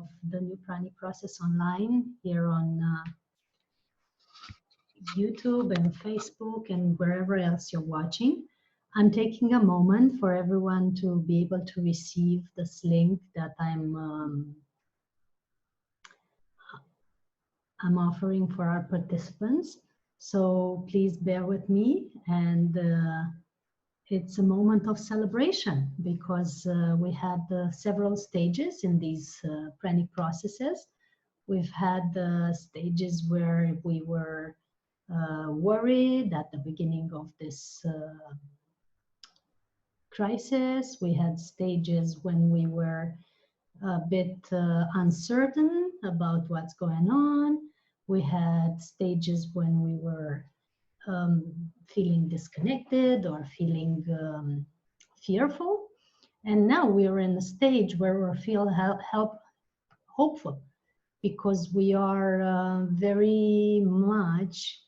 of the new PRANIC Process Online here on YouTube and Facebook and wherever else you're watching. I'm taking a moment for everyone to be able to receive this link that I'm offering for our participants. So please bear with me, and it's a moment of celebration because we had several stages in these PRANIC processes. We've had stages where we were worried at the beginning of this crisis. We had stages when we were a bit uncertain about what's going on. We had stages when we were feeling disconnected or feeling fearful. And now we're in a stage where we feel hopeful, because we are very much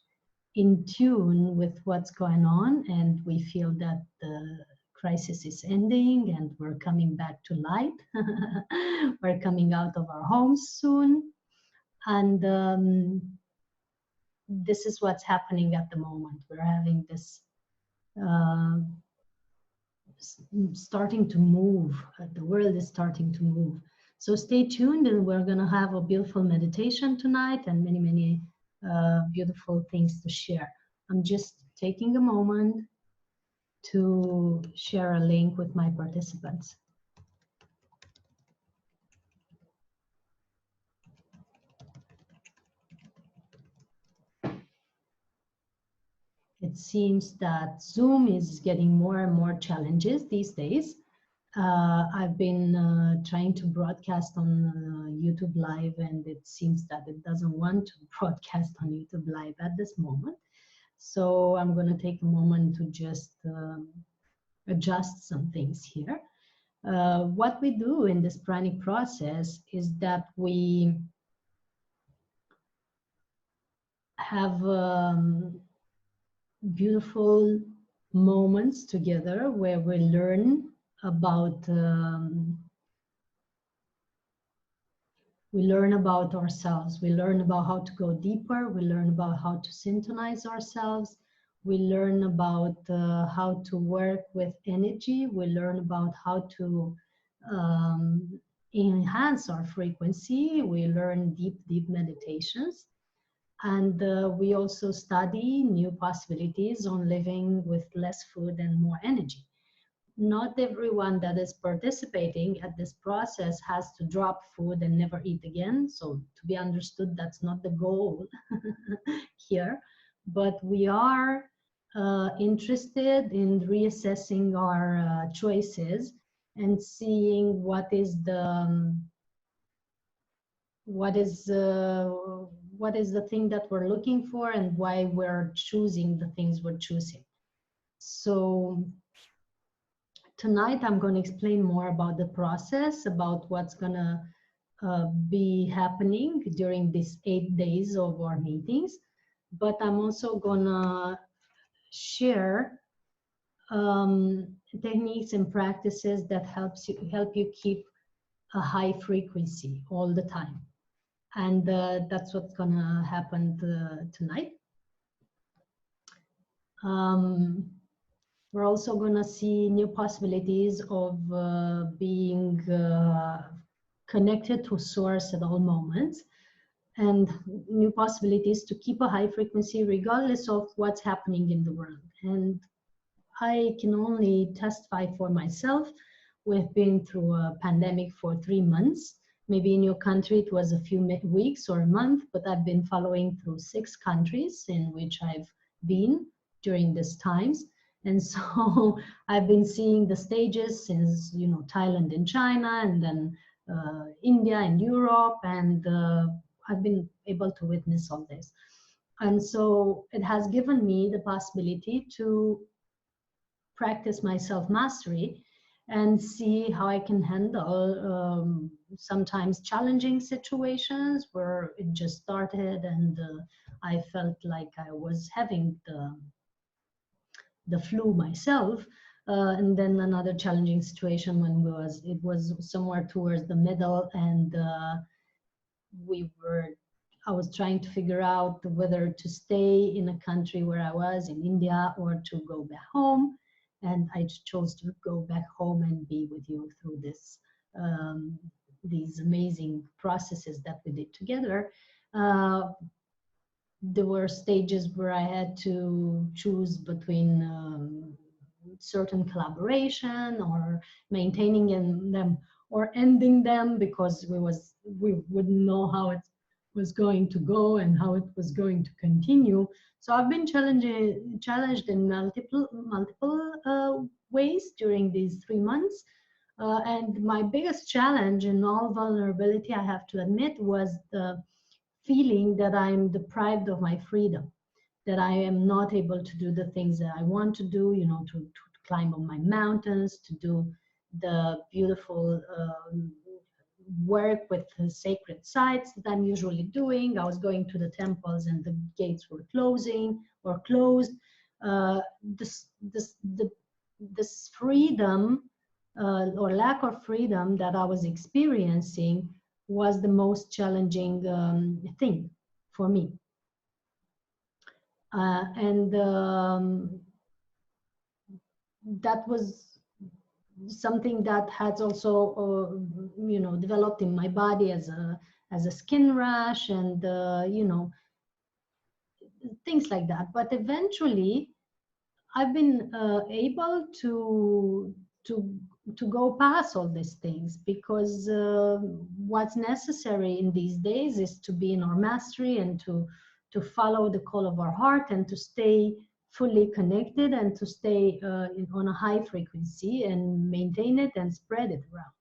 in tune with what's going on, and we feel that the crisis is ending and we're coming back to light. We're coming out of our homes soon, and this is what's happening at the moment. We're having this starting to move. The world is starting to move. So stay tuned, and we're going to have a beautiful meditation tonight and many beautiful things to share. I'm just taking a moment to share a link with my participants. It seems that Zoom is getting more and more challenges these days. I've been trying to broadcast on YouTube Live, and it seems that it doesn't want to broadcast on YouTube Live at this moment. So I'm going to take a moment to just adjust some things here. What we do in this PRANIC process is that we have beautiful moments together where we learn about ourselves. We learn about how to go deeper. We learn about how to synchronize ourselves. We learn about how to work with energy. We learn about how to enhance our frequency. We learn deep meditations. And we also study new possibilities on living with less food and more energy. Not everyone that is participating at this process has to drop food and never eat again. So to be understood, that's not the goal here. But we are interested in reassessing our choices and seeing what is the thing that we're looking for and why we're choosing the things we're choosing. So tonight I'm going to explain more about the process, about what's going to be happening during these 8 days of our meetings. But I'm also going to share techniques and practices that help you keep a high frequency all the time. And that's what's going to happen tonight. We're also going to see new possibilities of being connected to source at all moments, and new possibilities to keep a high frequency regardless of what's happening in the world. And I can only testify for myself. We've been through a pandemic for 3 months. Maybe in your country it was a few weeks or a month, but I've been following through 6 countries in which I've been during these times. And so I've been seeing the stages since, you know, Thailand and China, and then India and Europe, and I've been able to witness all this. And so it has given me the possibility to practice my self-mastery and see how I can handle sometimes challenging situations where it just started and I felt like I was having the flu myself. And then another challenging situation when it was somewhere towards the middle, and I was trying to figure out whether to stay in a country where I was in India or to go back home. And I chose to go back home and be with you through these amazing processes that we did together. There were stages where I had to choose between certain collaboration or maintaining in them or ending them, because we wouldn't know how it was going to go and how it was going to continue. So I've been challenged in multiple ways during these 3 months. And my biggest challenge, in all vulnerability, I have to admit, was the feeling that I'm deprived of my freedom, that I am not able to do the things that I want to do, you know, to climb on my mountains, to do the beautiful work with the sacred sites that I'm usually doing. I was going to the temples and the gates were closing or closed. This freedom or lack of freedom that I was experiencing was the most challenging thing for me. And that was something that has also, you know, developed in my body as a skin rash and, you know, things like that. But eventually, I've been able to go past all these things, because what's necessary in these days is to be in our mastery and to follow the call of our heart and to stay fully connected and to stay on a high frequency and maintain it and spread it around.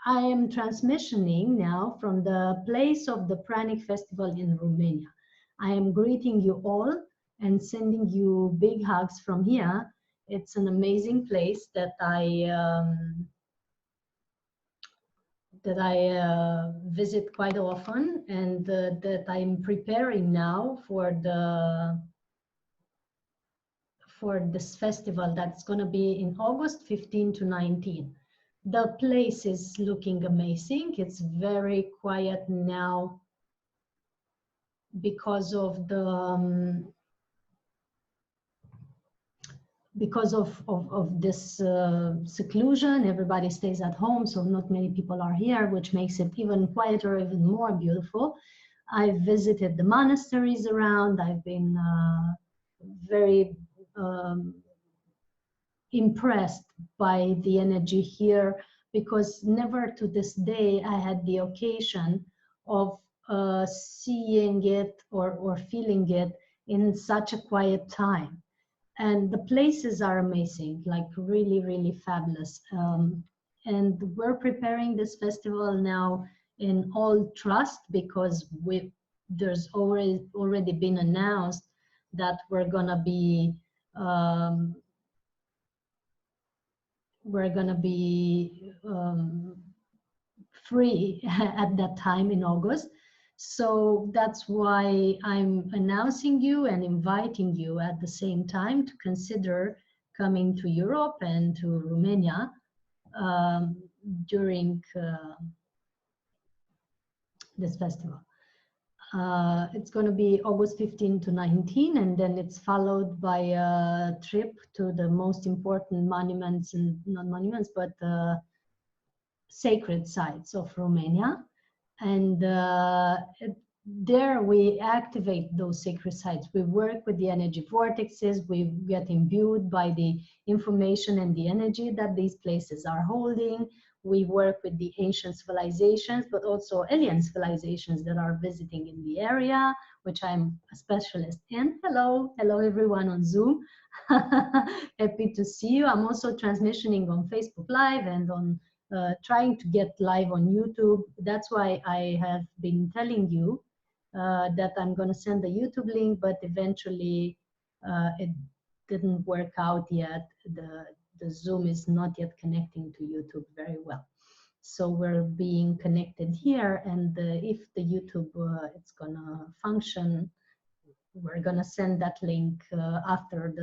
I am transmissioning now from the place of the PRANIC Festival in Romania. I am greeting you all and sending you big hugs from here. It's an amazing place that I visit quite often, and that I'm preparing now for this festival that's going to be in August 15 to 19. The place is looking amazing. It's very quiet now because of the because of this seclusion. Everybody stays at home, so not many people are here, which makes it even quieter, even more beautiful. I've visited the monasteries around. I've been very impressed by the energy here, because never to this day I had the occasion of seeing it or feeling it in such a quiet time. And the places are amazing, like really, really fabulous. And we're preparing this festival now in all trust, because there's already been announced that we're gonna be free at that time in August. So that's why I'm announcing you and inviting you at the same time to consider coming to Europe and to Romania during this festival. It's going to be August 15 to 19, and then it's followed by a trip to the most important monuments, and not monuments, but sacred sites of Romania. And there we activate those sacred sites. We work with the energy vortexes. We get imbued by the information and the energy that these places are holding. We work with the ancient civilizations, but also alien civilizations that are visiting in the area, which I'm a specialist in. Hello everyone on Zoom. Happy to see you. I'm also transmissioning on Facebook Live and on trying to get live on YouTube. That's why I have been telling you that I'm going to send the YouTube link, but eventually it didn't work out yet. The Zoom is not yet connecting to YouTube very well. So we're being connected here, and if the YouTube it's going to function, we're going to send that link after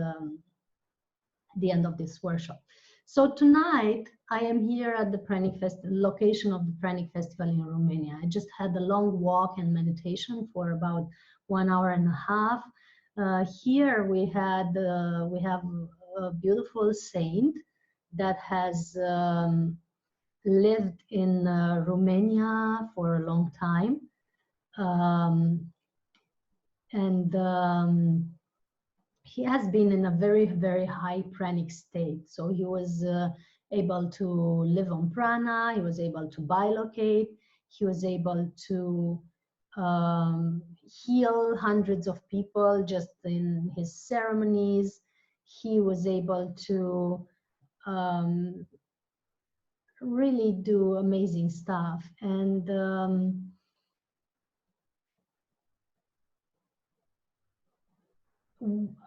the end of this workshop. So tonight I am here at the PRANIC location of the PRANIC Festival in Romania. I just had a long walk and meditation for about 1 hour and a half. Here we have a beautiful saint that has lived in Romania for a long time, and he has been in a very, very high pranic state. So he was able to live on prana, he was able to bilocate, he was able to heal hundreds of people just in his ceremonies. He was able to really do amazing stuff. And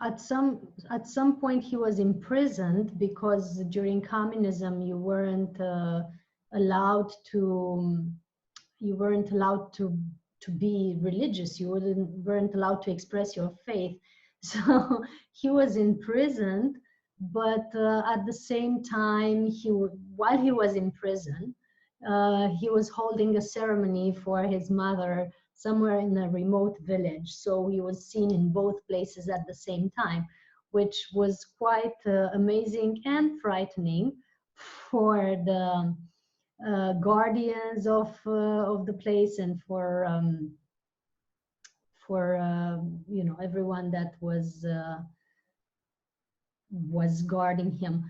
at some point he was imprisoned because during communism you weren't allowed to be religious. You weren't allowed to express your faith. So he was imprisoned, but at the same time, while he was in prison, he was holding a ceremony for his mother somewhere in a remote village. So he was seen in both places at the same time, which was quite amazing and frightening for the guardians of the place, and for you know, everyone that was guarding him,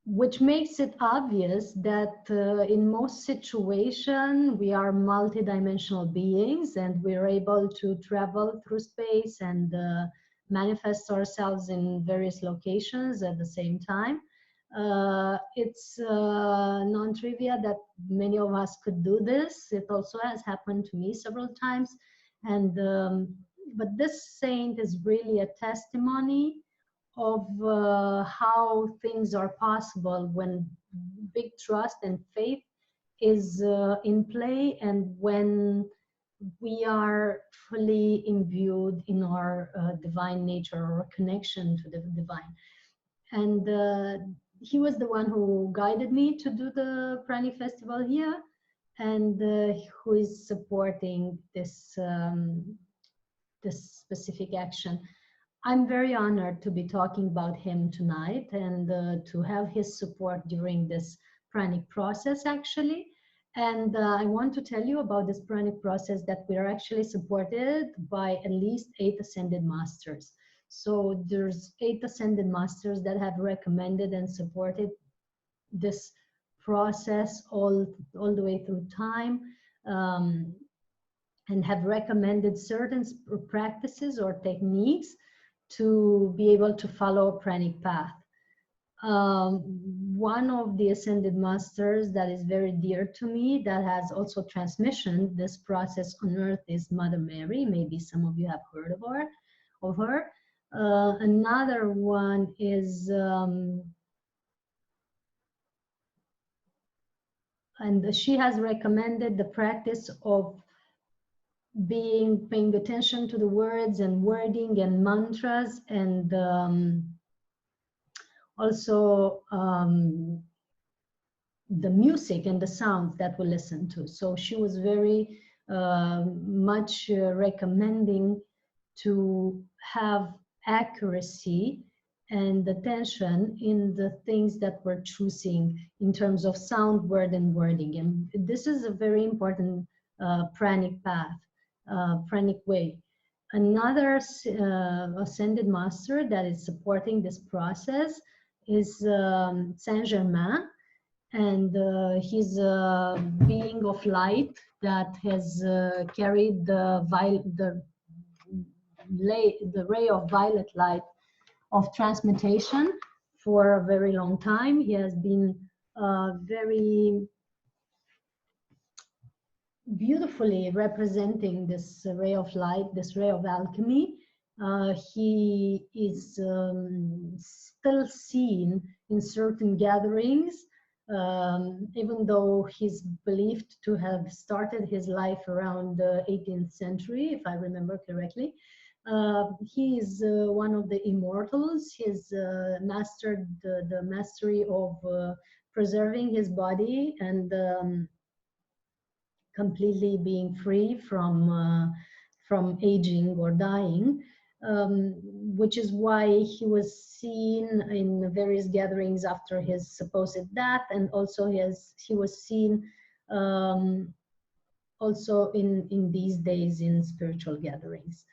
which makes it obvious that in most situations we are multidimensional beings, and we're able to travel through space and manifest ourselves in various locations at the same time. It's non-trivia that many of us could do this. It also has happened to me several times. And but this saint is really a testimony of how things are possible when big trust and faith is in play, and when we are fully imbued in our divine nature, or connection to the divine. And he was the one who guided me to do the PRANIC festival here, and who is supporting this this specific action. I'm very honored to be talking about him tonight, and to have his support during this PRANIC process, actually. And I want to tell you about this PRANIC process, that we are actually supported by at least 8 Ascended Masters. So there's 8 Ascended Masters that have recommended and supported this process all the way through time, and have recommended certain practices or techniques to be able to follow a pranic path. One of the Ascended Masters that is very dear to me, that has also transmissioned this process on earth, is Mother Mary. Maybe some of you have heard of her. Another one is, and she has recommended the practice of paying attention to the words and wording and mantras, and also the music and the sounds that we listen to. So she was very much recommending to have accuracy and attention in the things that we're choosing in terms of sound, word, and wording. And this is a very important pranic path, pranic way. Another Ascended Master that is supporting this process is Saint Germain, and he's a being of light that has carried the ray of violet light of transmutation for a very long time. He has been very beautifully representing this ray of light, this ray of alchemy. He is still seen in certain gatherings, even though he's believed to have started his life around the 18th century, if I remember correctly. He is one of the immortals. He's mastered the mastery of preserving his body and completely being free from aging or dying, which is why he was seen in various gatherings after his supposed death, and also he was seen also in these days in spiritual gatherings.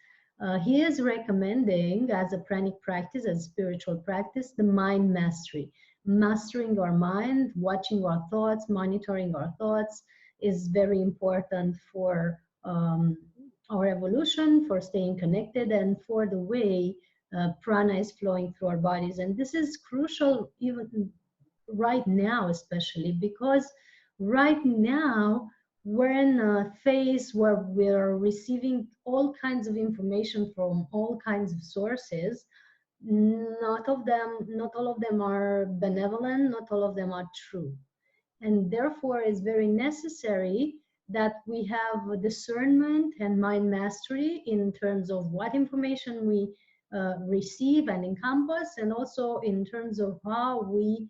He is recommending as a pranic practice, as spiritual practice, the mind mastery. Mastering our mind, watching our thoughts, monitoring our thoughts is very important for our evolution, for staying connected, and for the way prana is flowing through our bodies. And this is crucial even right now, especially because right now we're in a phase where we're receiving all kinds of information from all kinds of sources. Not all of them are benevolent, not all of them are true. And therefore it's very necessary that we have discernment and mind mastery in terms of what information we receive and encompass, and also in terms of how we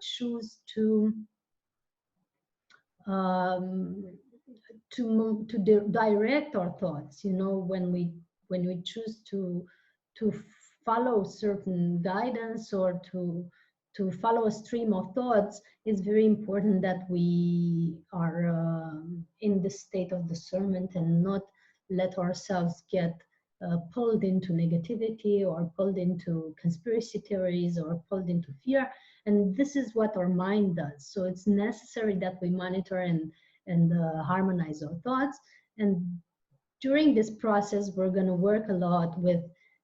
choose um, direct our thoughts. You know, when we choose to follow certain guidance or to follow a stream of thoughts, it's very important that we are in the state of discernment and not let ourselves get pulled into negativity or pulled into conspiracy theories or pulled into fear. And this is what our mind does. So it's necessary that we monitor and harmonize our thoughts. And during this process, we're going to work a lot with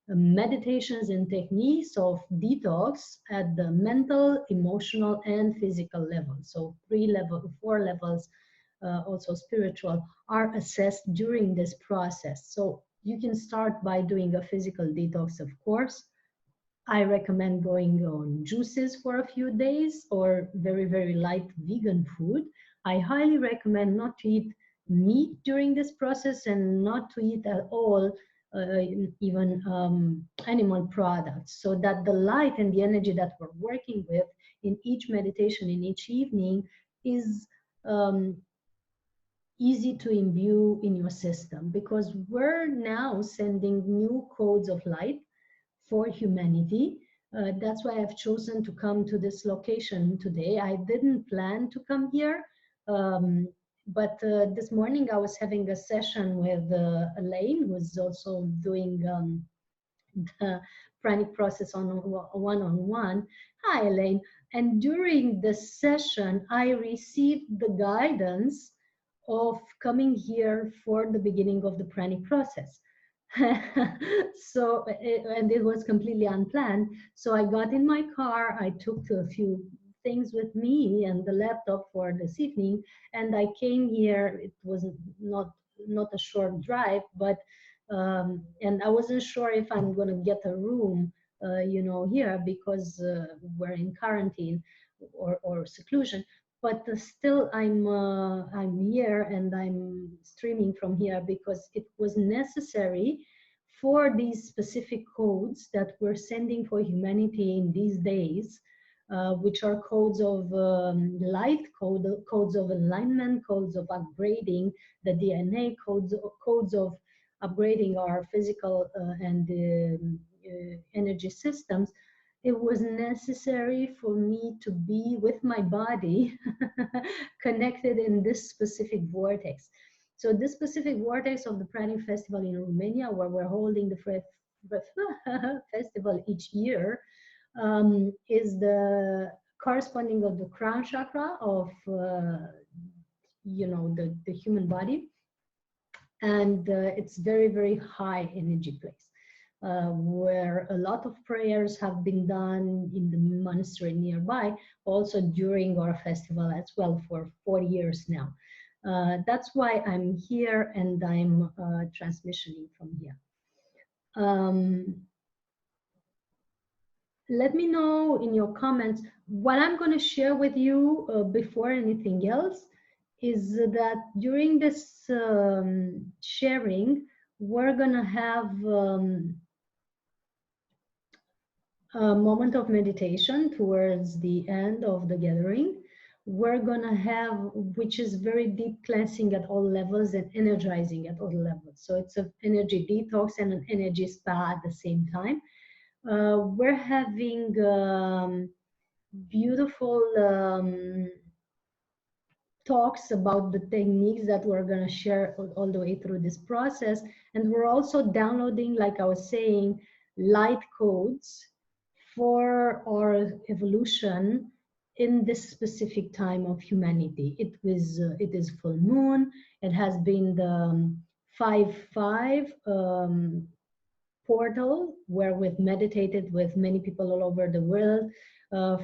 meditations and techniques of detox at the mental, emotional, and physical level. So 4 levels, also spiritual, are assessed during this process. So you can start by doing a physical detox, of course. I recommend going on juices for a few days or very, very light vegan food. I highly recommend not to eat meat during this process and not to eat at all even animal products, so that the light and the energy that we're working with in each meditation, in each evening, is easy to imbue in your system, because we're now sending new codes of light for humanity. That's why I've chosen to come to this location today. I didn't plan to come here, but this morning I was having a session with Elaine, who's also doing the pranic process on one-on-one. Hi, Elaine. And during the session, I received the guidance of coming here for the beginning of the pranic process. So, and it was completely unplanned. So I got in my car, I took a few things with me and the laptop for this evening, and I came here. It was not a short drive, but and I wasn't sure if I'm going to get a room, you know, here, because we're in quarantine or seclusion. But still, I'm here and I'm streaming from here because it was necessary for these specific codes that we're sending for humanity in these days, which are codes of light, codes of alignment, codes of upgrading the DNA, codes of upgrading our physical and energy systems. It was necessary for me to be with my body connected in this specific vortex. So this specific vortex of the Pranic Festival in Romania, where we're holding the festival each year, is the corresponding of the crown chakra of you know, the human body. And it's very, very high energy place. Where a lot of prayers have been done in the monastery nearby, also during our festival as well, for 4 years now. That's why I'm here and I'm transmissioning from here. Let me know in your comments. What I'm going to share with you before anything else is that during this sharing, we're gonna have a moment of meditation towards the end of the gathering. We're gonna have, which is very deep cleansing at all levels and energizing at all levels. So it's an energy detox and an energy spa at the same time. We're having beautiful talks about the techniques that we're going to share all the way through this process. And we're also downloading, like I was saying, light codes for our evolution in this specific time of humanity. It is full moon. It has been the 5-5 portal where we've meditated with many people all over the world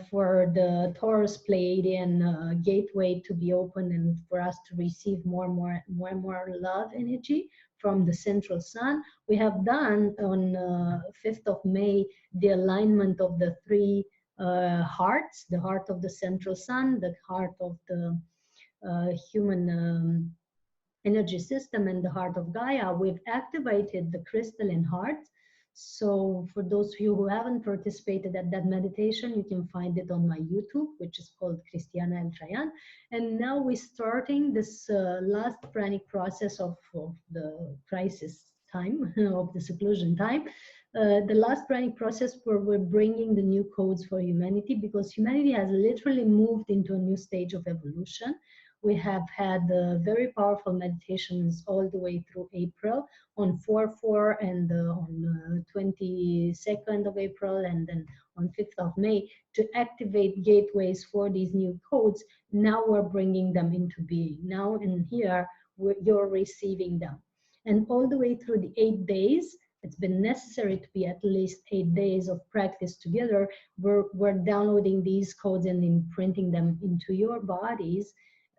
for the Taurus Pleiadian gateway to be open and for us to receive more and more love energy from the central sun. We have done on 5th of May the alignment of the three hearts, the heart of the central sun, the heart of the human energy system, and the heart of Gaia. We've activated the crystalline heart. So for those of you who haven't participated at that meditation, you can find it on my YouTube, which is called Cristiana Eltrayan. And now we're starting this last pranic process of the crisis time, of the seclusion time. The last pranic process where we're bringing the new codes for humanity, because humanity has literally moved into a new stage of evolution. We have had very powerful meditations all the way through April on 4/4 and on 22nd of April and then on 5th of May to activate gateways for these new codes. Now we're bringing them into being. Now and here, you're receiving them. And all the way through the 8 days, it's been necessary to be at least 8 days of practice together. We're downloading these codes and imprinting them into your bodies.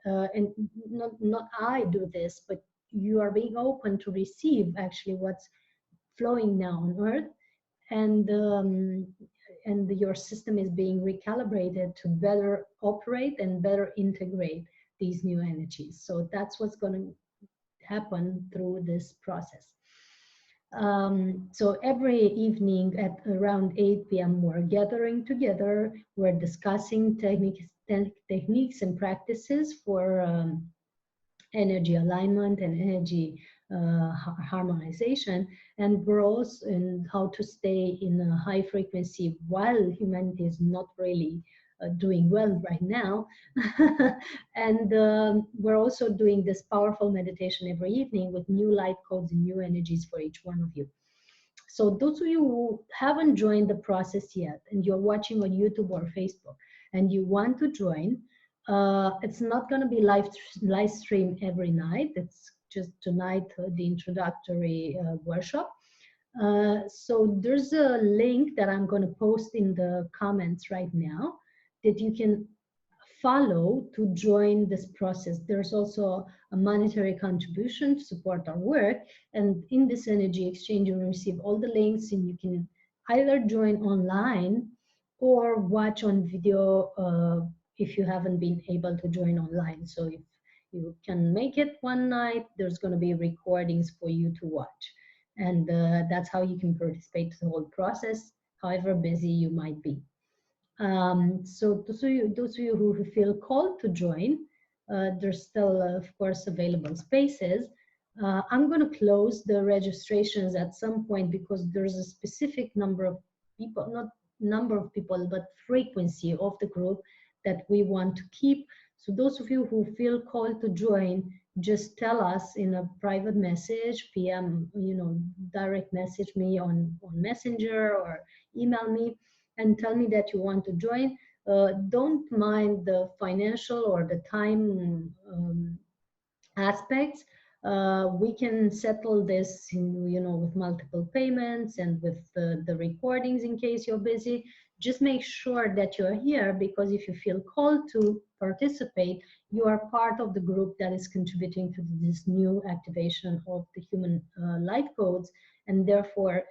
And not I do this, but you are being open to receive actually what's flowing now on Earth, and your system is being recalibrated to better operate and better integrate these new energies. So that's what's going to happen through this process. So every evening at around 8 p.m. we're gathering together, we're discussing techniques and practices for energy alignment and energy harmonization, and we're also in how to stay in a high frequency while humanity is not really doing well right now. And we're also doing this powerful meditation every evening with new light codes and new energies for each one of you. So those of you who haven't joined the process yet and you're watching on YouTube or Facebook and you want to join, it's not going to be live stream every night. It's just tonight, the introductory workshop. So there's a link that I'm going to post in the comments right now that you can follow to join this process. There's also a monetary contribution to support our work. And in this energy exchange, you will receive all the links and you can either join online or watch on video if you haven't been able to join online. So if you can make it one night, there's going to be recordings for you to watch. And that's how you can participate in the whole process, however busy you might be. So those of you who feel called to join, there's still, of course, available spaces. I'm going to close the registrations at some point because there's a specific number of people, not number of people, but frequency of the group that we want to keep. So those of you who feel called to join, just tell us in a private message, PM, direct message me on Messenger or email me and tell me that you want to join. Don't mind the financial or the time aspects. We can settle this with multiple payments and with the recordings in case you're busy. Just make sure that you're here, because if you feel called to participate, you are part of the group that is contributing to this new activation of the human light codes, and therefore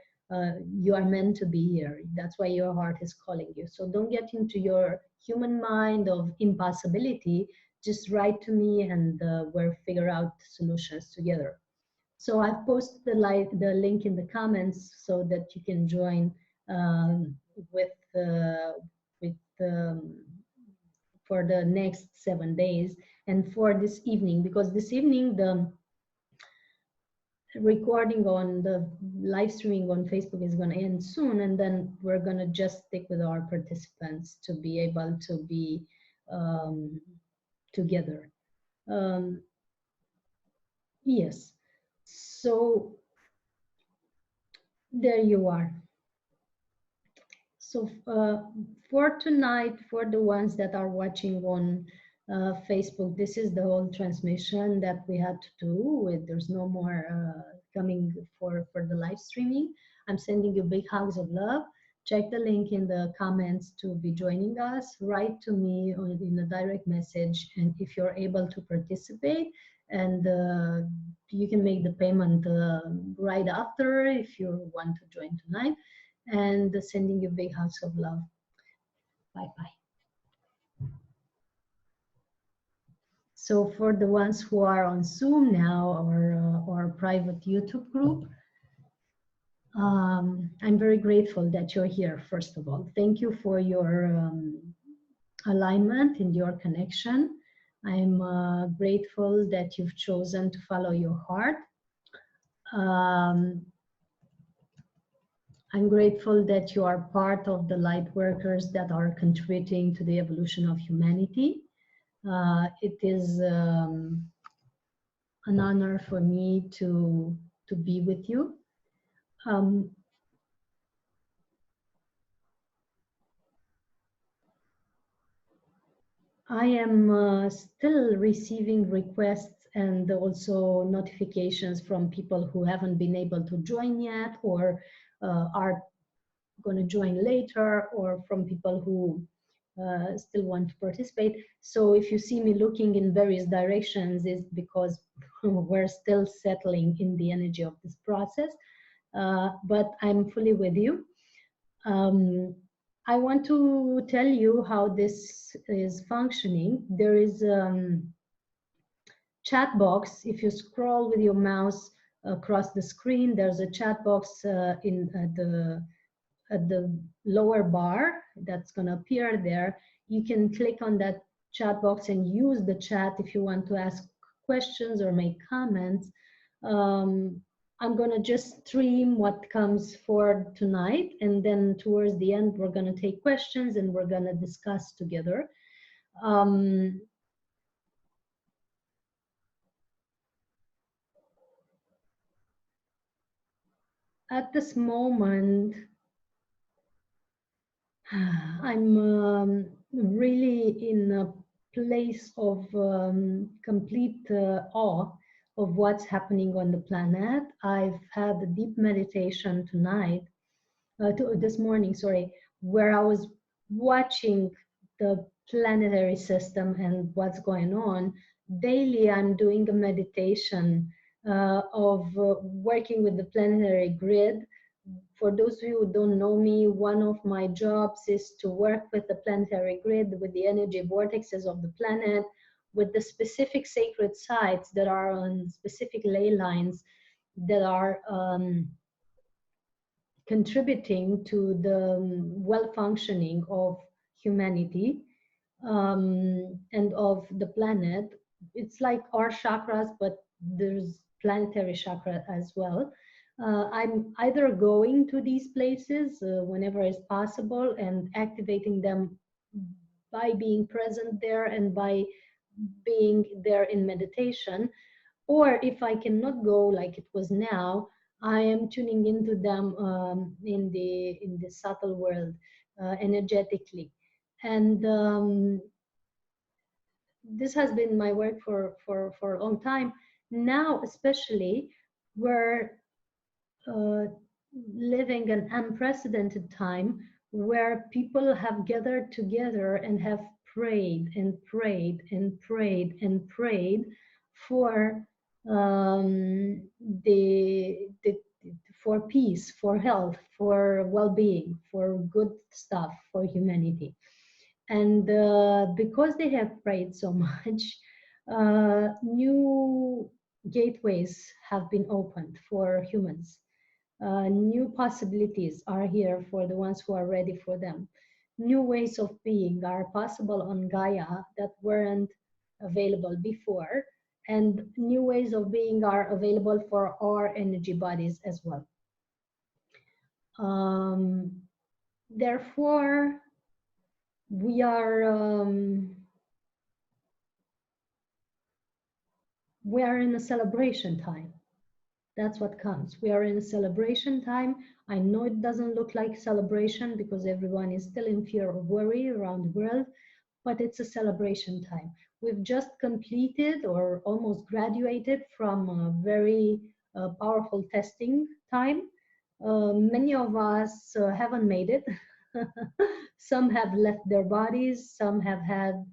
you are meant to be here. That's why your heart is calling you. So don't get into your human mind of impossibility. Just write to me and we'll figure out solutions together. So I've posted the link in the comments so that you can join with with for the next 7 days, and for this evening, because this evening the recording on the live streaming on Facebook is going to end soon, and then we're going to just stick with our participants to be able to be together. Yes, so there you are. So for tonight, for the ones that are watching on Facebook, this is the whole transmission that we had to do. There's no more coming for the live streaming. I'm sending you big hugs of love. Check the link in the comments to be joining us. Write to me in a direct message, and if you're able to participate, and you can make the payment right after if you want to join tonight. And sending you big hugs of love. Bye-bye. So for the ones who are on Zoom now, or private YouTube group, I'm very grateful that you're here, first of all. Thank you for your alignment and your connection. I'm grateful that you've chosen to follow your heart. I'm grateful that you are part of the light workers that are contributing to the evolution of humanity. It is an honor for me to be with you. I am still receiving requests and also notifications from people who haven't been able to join yet, or are going to join later, or from people who still want to participate. So if you see me looking in various directions, it's because we're still settling in the energy of this process, but I'm fully with you. I want to tell you how this is functioning. There is chat box. If you scroll with your mouse across the screen, there's a chat box at the lower bar that's going to appear there. You can click on that chat box and use the chat if you want to ask questions or make comments. I'm going to just stream what comes for tonight, and then towards the end we're going to take questions and we're going to discuss together. At this moment, I'm really in a place of complete awe of what's happening on the planet. I've had a deep meditation tonight, this morning, sorry, where I was watching the planetary system and what's going on. Daily, I'm doing a meditation of working with the planetary grid. For those of you who don't know me, one of my jobs is to work with the planetary grid, with the energy vortexes of the planet, with the specific sacred sites that are on specific ley lines that are contributing to the well-functioning of humanity and of the planet. It's like our chakras, but there's planetary chakra as well. I'm either going to these places whenever is possible and activating them by being present there and by being there in meditation, or if I cannot go like it was now, I am tuning into them in the subtle world energetically. And this has been my work for a long time. Now, especially, we're living an unprecedented time where people have gathered together and have prayed and prayed and prayed and prayed for for peace, for health, for well-being, for good stuff, for humanity. And because they have prayed so much, new gateways have been opened for humans. New possibilities are here for the ones who are ready for them. New ways of being are possible on Gaia that weren't available before, and new ways of being are available for our energy bodies as well. Therefore, we are in a celebration time. That's what counts. We are in a celebration time. I know it doesn't look like celebration because everyone is still in fear of worry around the world, but it's a celebration time. We've just completed or almost graduated from a very powerful testing time. Many of us haven't made it. Some have left their bodies, some have had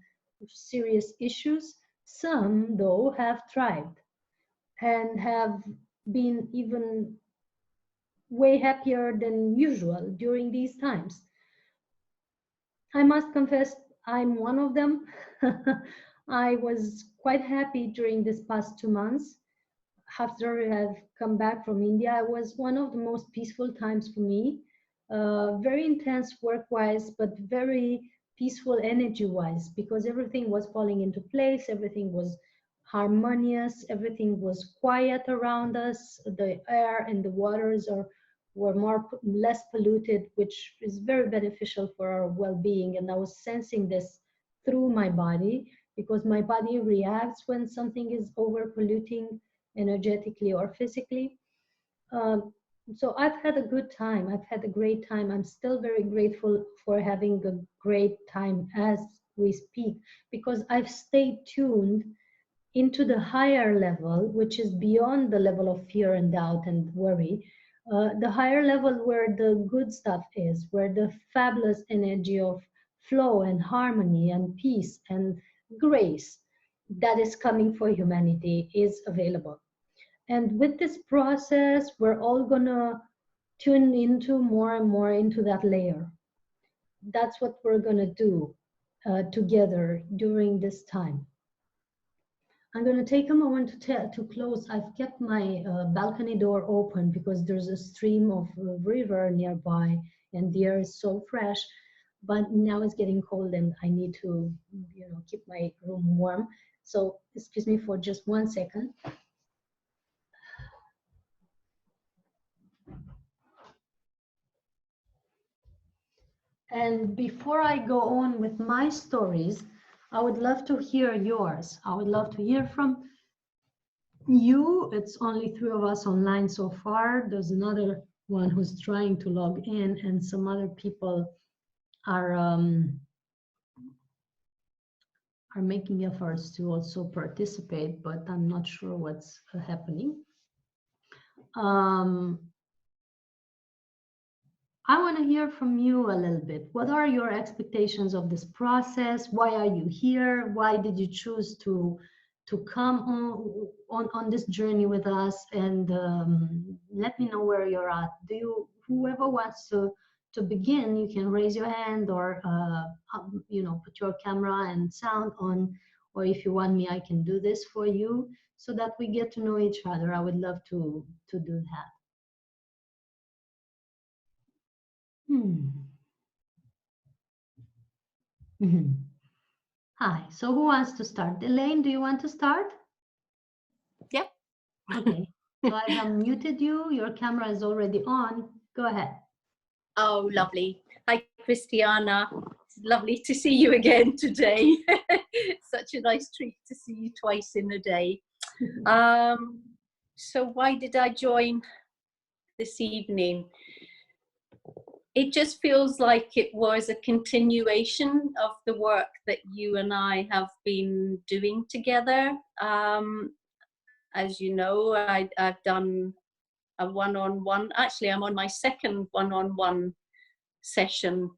serious issues, some, though, have thrived and have been even way happier than usual during these times. I must confess, I'm one of them. I was quite happy during this past 2 months. After I've come back from India, it was one of the most peaceful times for me. Very intense work-wise, but very peaceful energy-wise, because everything was falling into place, everything was harmonious, everything was quiet around us. The air and the waters were less polluted, which is very beneficial for our well-being. And I was sensing this through my body, because my body reacts when something is over polluting energetically or physically. So I've had a good time. I've had a great time. I'm still very grateful for having a great time as we speak, because I've stayed tuned into the higher level, which is beyond the level of fear and doubt and worry. The higher level where the good stuff is, where the fabulous energy of flow and harmony and peace and grace that is coming for humanity is available. And with this process, we're all gonna tune into more and more into that layer. That's what we're gonna do together during this time. I'm gonna take a moment to close. I've kept my balcony door open because there's a stream of river nearby and the air is so fresh, but now it's getting cold and I need to, keep my room warm. So excuse me for just 1 second. And before I go on with my stories, I would love to hear yours. I would love to hear from you. It's only 3 of us online so far. There's another one who's trying to log in, and some other people are making efforts to also participate, but I'm not sure what's happening. I want to hear from you a little bit. What are your expectations of this process? Why are you here? Why did you choose to come on this journey with us? And let me know where you're at. Whoever wants to begin, you can raise your hand or put your camera and sound on, or if you want me, I can do this for you so that we get to know each other. I would love to do that. Hi, so who wants to start? Elaine, do you want to start? Yep. Okay, so I've unmuted you. Your camera is already on. Go ahead. Oh, lovely. Hi, Cristiana. It's lovely to see you again today. Such a nice treat to see you twice in a day. So why did I join this evening? It just feels like it was a continuation of the work that you and I have been doing together. As you know, I've done a one-on-one. Actually, I'm on my second one-on-one session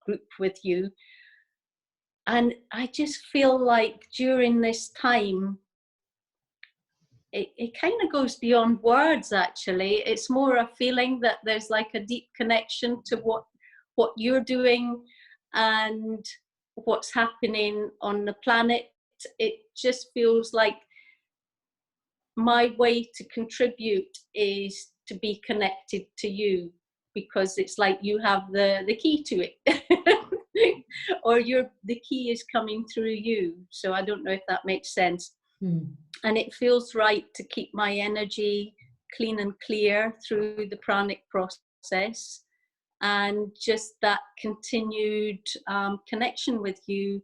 group with you. And I just feel like during this time, it kind of goes beyond words, actually. It's more a feeling that there's like a deep connection to what you're doing and what's happening on the planet. It just feels like my way to contribute is to be connected to you, because it's like you have the key to it. Or the key is coming through you. So I don't know if that makes sense. And it feels right to keep my energy clean and clear through the pranic process, and just that continued connection with you.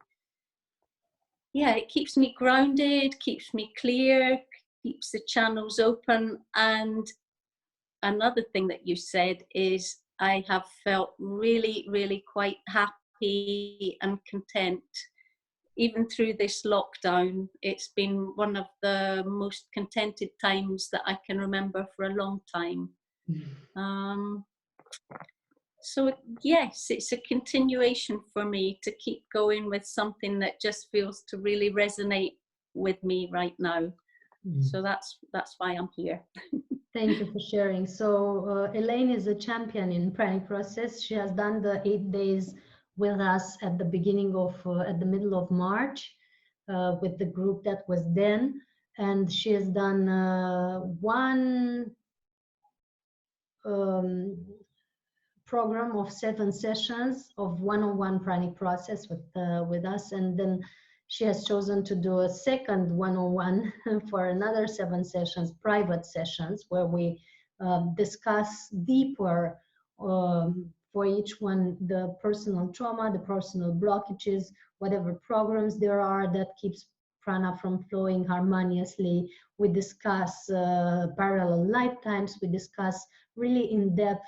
Yeah, it keeps me grounded, keeps me clear, keeps the channels open. And another thing that you said is I have felt really, really quite happy and content. Even through this lockdown, it's been one of the most contented times that I can remember for a long time. So yes, it's a continuation for me to keep going with something that just feels to really resonate with me right now. So that's why I'm here. Thank you for sharing. So Elaine is a champion in PRANIC process. She has done the 8 days with us at the beginning of, at the middle of March, with the group that was then. And she has done one program of 7 sessions of one-on-one pranic process with us, and then she has chosen to do a second one-on-one for another 7 sessions, private sessions, where we discuss deeper for each one the personal trauma, the personal blockages, whatever programs there are that keeps prana from flowing harmoniously. We discuss parallel lifetimes. We discuss really in depth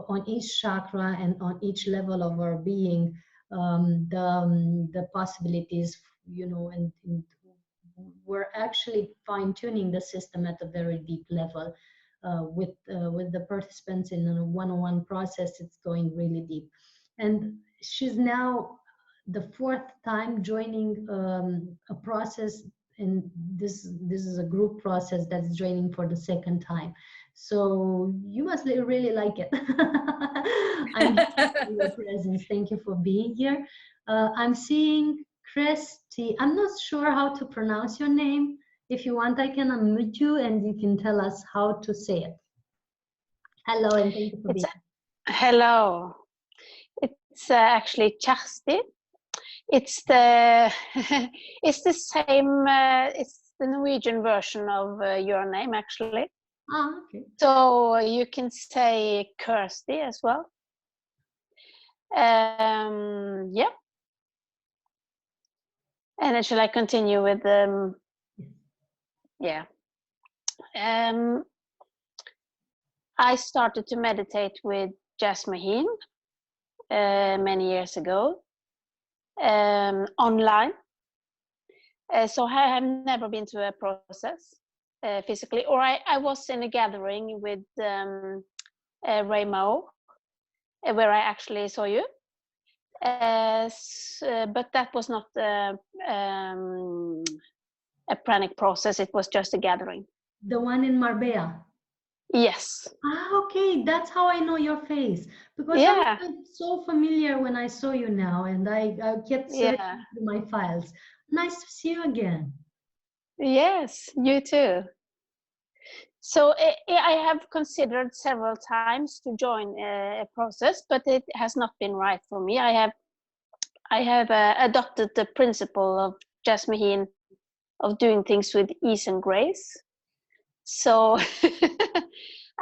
on each chakra and on each level of our being, the possibilities, you know, and we're actually fine-tuning the system at a very deep level. With the participants in a one-on-one process, it's going really deep. And she's now the 4th time joining a process, and this is a group process that's joining for the 2nd time. So you must really like it. I'm happy for your presence. Thank you for being here. I'm seeing Christy. I'm not sure how to pronounce your name. If you want, I can unmute you and you can tell us how to say it. Hello, and thank you for being here. Hello. It's actually Kjersti. It's the it's the same. It's the Norwegian version of your name, actually. Ah, okay. So you can say Kirsty as well. Yeah. And then shall I continue with yeah. I started to meditate with Jasmine many years ago, online. So I have never been to a process physically, or I was in a gathering with Ray Mao, where I actually saw you. But that was not a pranic process, it was just a gathering. The one in Marbella? Yes. Ah, okay, that's how I know your face. Because yeah. I'm so familiar when I saw you now, and I kept searching through my files. Nice to see you again. Yes, you too. So I have considered several times to join a process, but it has not been right for me. I have adopted the principle of Jasmine of doing things with ease and grace. So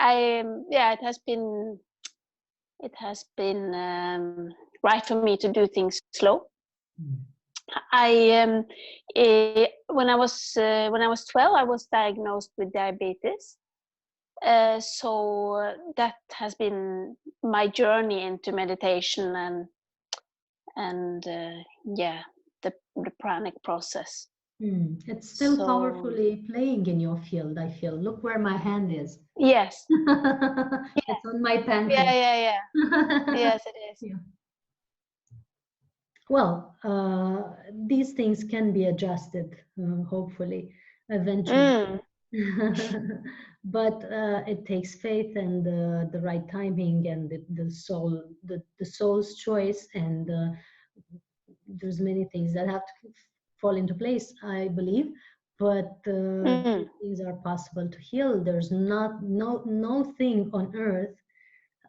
it has been right for me to do things slow. When I was 12, I was diagnosed with diabetes. So that has been my journey into meditation and the pranic process. It's still powerfully playing in your field, I feel. Look where my hand is. Yes. It's on my pancreas. Yeah. Yes, it is. Yeah. Well, these things can be adjusted, hopefully, eventually. But it takes faith and the right timing and the soul's choice, and there's many things that have to fall into place, I believe. but things are possible to heal. There's no thing on earth,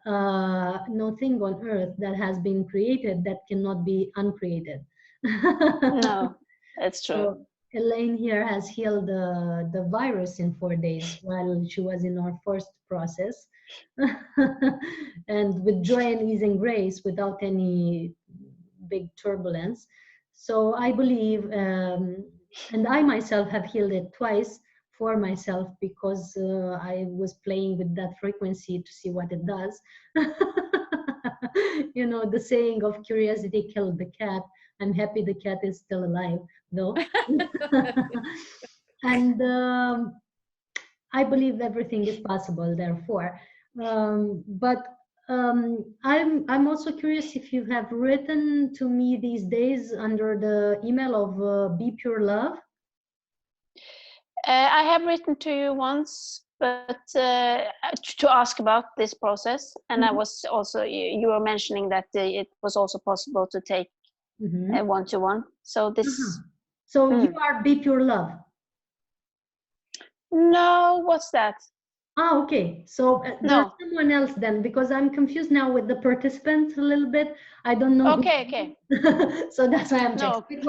no thing on earth that has been created that cannot be uncreated. No, that's true. So Elaine here has healed the virus in 4 days while she was in our first process. And with joy and ease and grace, without any big turbulence. So I believe, and I myself have healed it twice for myself, because I was playing with that frequency to see what it does. You know, the saying of curiosity killed the cat. I'm happy the cat is still alive, though. And I believe everything is possible, therefore. I'm also curious if you have written to me these days under the email of Be Pure Love. I have written to you once, but to ask about this process, and I was also, you were mentioning that it was also possible to take one-to-one. So this. So you are Be Pure Love. No, what's that? Ah, okay. So there's someone else then, because I'm confused now with the participants a little bit. I don't know. Okay. So that's why I'm checking.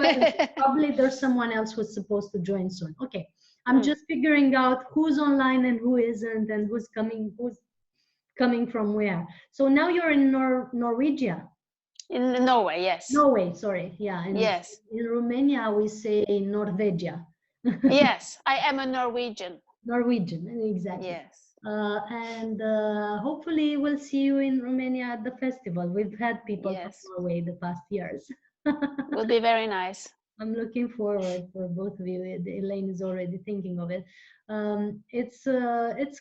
Probably there's someone else who's supposed to join soon. Okay. I'm just figuring out who's online and who isn't, and who's coming from where. So now you're in Norwegia. In Norway, yes. Norway, sorry. Yeah. Yes. In Romania, we say Norvegia. Yes, I am a Norwegian. Norwegian, exactly. Yes. And hopefully we'll see you in Romania at the festival. We've had people from Norway the past years. Will be very nice. I'm looking forward for both of you. Elaine is already thinking of it. It's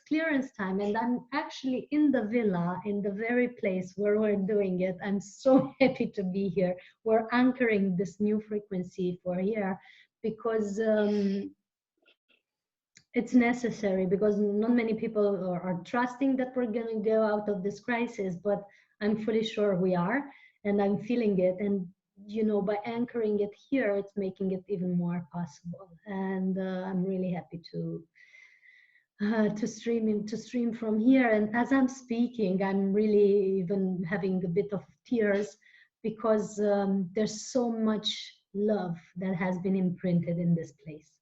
clearance time, and I'm actually in the villa, in the very place where we're doing it. I'm so happy to be here. We're anchoring this new frequency for here because it's necessary, because not many people are trusting that we're going to go out of this crisis, but I'm fully sure we are, and I'm feeling it. And you know, by anchoring it here, it's making it even more possible. And I'm really happy to stream from here. And as I'm speaking, I'm really even having a bit of tears, because there's so much love that has been imprinted in this place,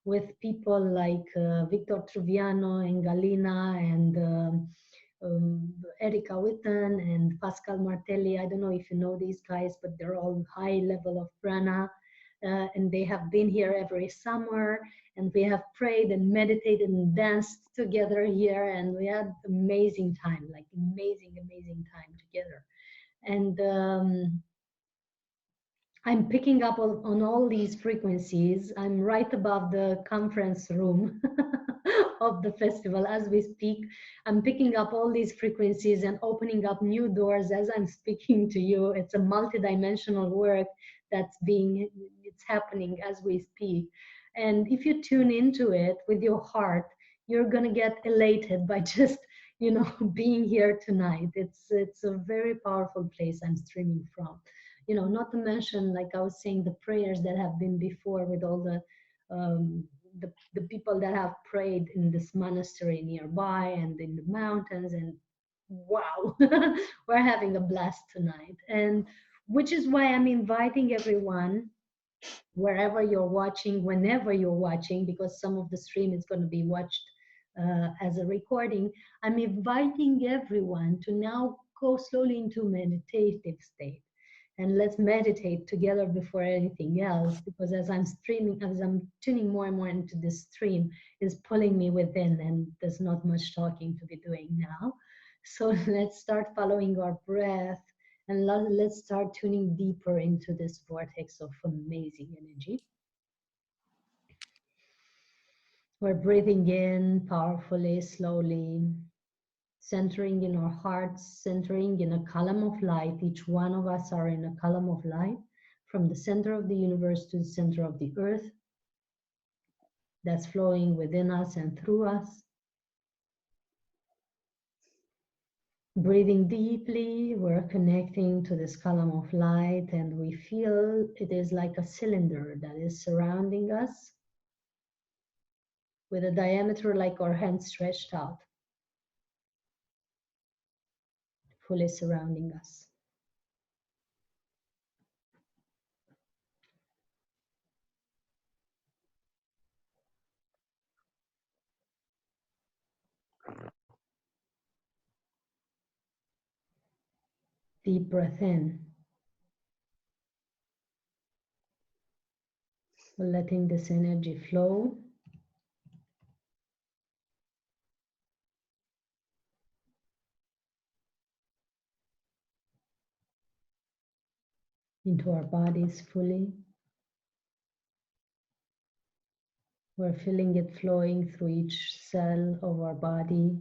with people like Victor Truviano and Galina and Erika Witten and Pascal Martelli. I don't know if you know these guys, but they're all high level of prana, and they have been here every summer, and we have prayed and meditated and danced together here, and we had amazing time, like amazing time together. And I'm picking up on all these frequencies. I'm right above the conference room of the festival as we speak. I'm picking up all these frequencies and opening up new doors as I'm speaking to you. It's a multidimensional work it's happening as we speak. And if you tune into it with your heart, you're gonna get elated by just, you know, being here tonight. It's a very powerful place I'm streaming from. You know, not to mention, like I was saying, the prayers that have been before, with all the people that have prayed in this monastery nearby and in the mountains. And wow, we're having a blast tonight. And which is why I'm inviting everyone, wherever you're watching, whenever you're watching, because some of the stream is going to be watched as a recording. I'm inviting everyone to now go slowly into meditative state. And let's meditate together before anything else, because as I'm streaming, as I'm tuning more and more into this stream, is pulling me within, and there's not much talking to be doing now. So let's start following our breath, and let's start tuning deeper into this vortex of amazing energy. We're breathing in powerfully, slowly, centering in our hearts, centering in a column of light. Each one of us are in a column of light, from the center of the universe to the center of the earth, that's flowing within us and through us. Breathing deeply, we're connecting to this column of light, and we feel it is like a cylinder that is surrounding us. with a diameter like our hand stretched out, fully surrounding us. Deep breath in. Letting this energy flow. Into our bodies fully. We're feeling it flowing through each cell of our body,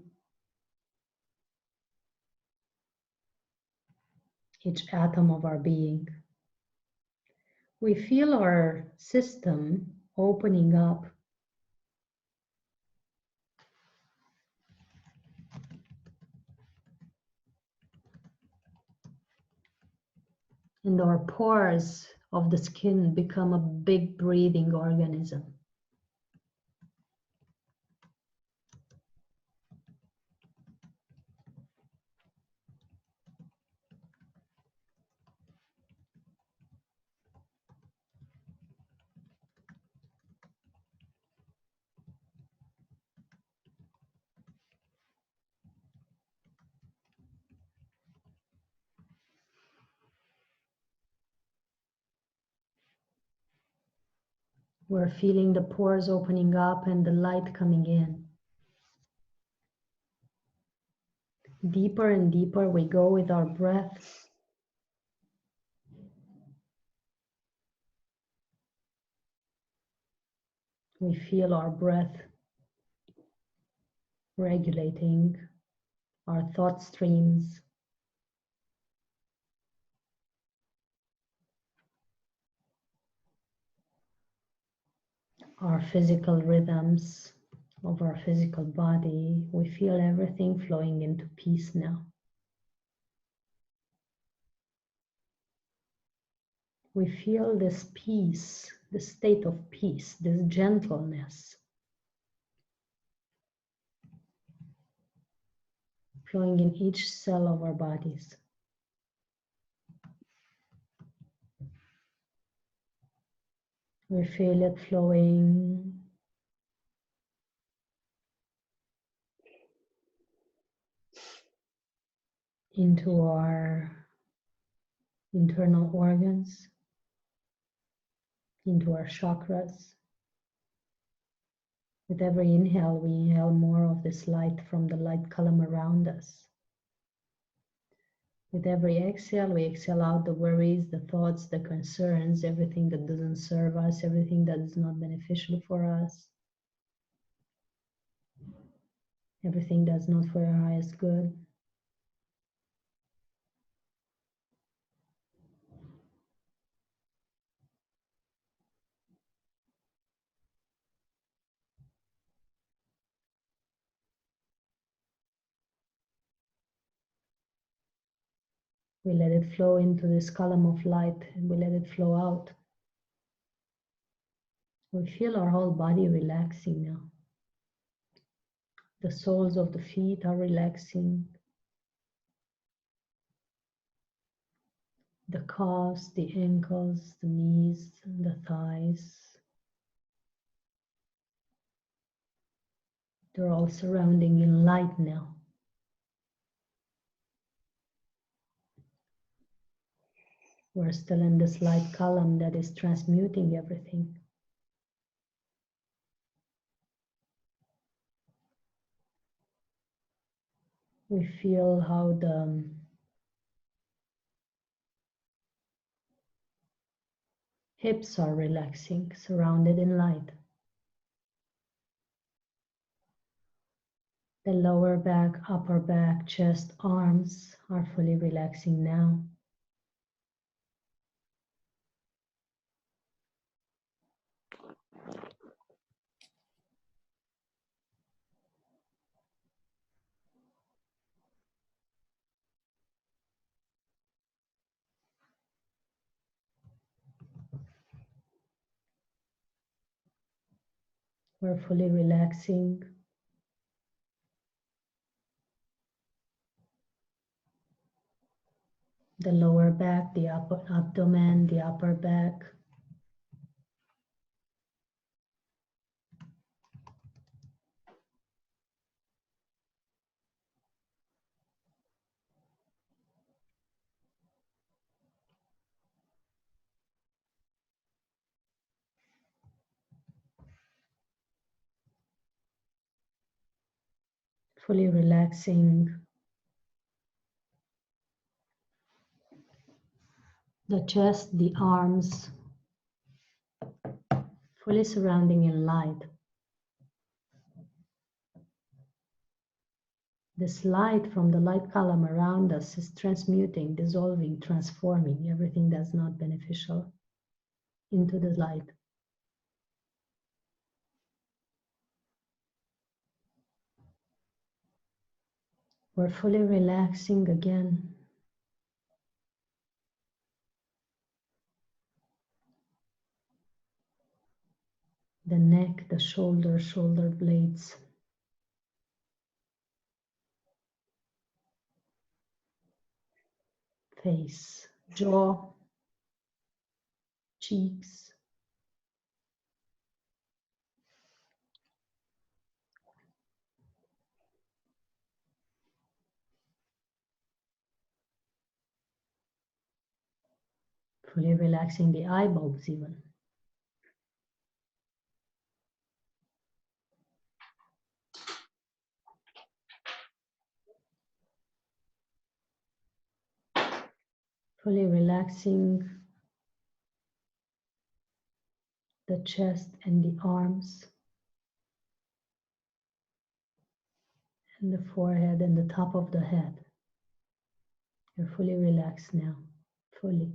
each atom of our being. We feel our system opening up. And our pores of the skin become a big breathing organism. We're feeling the pores opening up and the light coming in. Deeper and deeper we go with our breath. We feel our breath regulating our thought streams. Our physical rhythms of our physical body. We feel everything flowing into peace now. We feel this peace, this state of peace, this gentleness flowing in each cell of our bodies. We feel it flowing into our internal organs, into our chakras. With every inhale, we inhale more of this light from the light column around us. With every exhale, we exhale out the worries, the thoughts, the concerns, everything that doesn't serve us, everything that is not beneficial for us, everything that's not for our highest good. We let it flow into this column of light and we let it flow out. We feel our whole body relaxing now. The soles of the feet are relaxing. The calves, the ankles, the knees, the thighs. They're all surrounding in light now. We're still in this light column that is transmuting everything. We feel how the hips are relaxing, surrounded in light. The lower back, upper back, chest, arms are fully relaxing now. We're fully relaxing the lower back, the upper abdomen, the upper back. Fully relaxing the chest, the arms, fully surrounding in light. This light from the light column around us is transmuting, dissolving, transforming everything that's not beneficial into the light. We're fully relaxing again. The neck, the shoulder blades. Face, jaw, cheeks. Fully relaxing the eyeballs even. Fully relaxing the chest and the arms and the forehead and the top of the head. You're fully relaxed now, fully.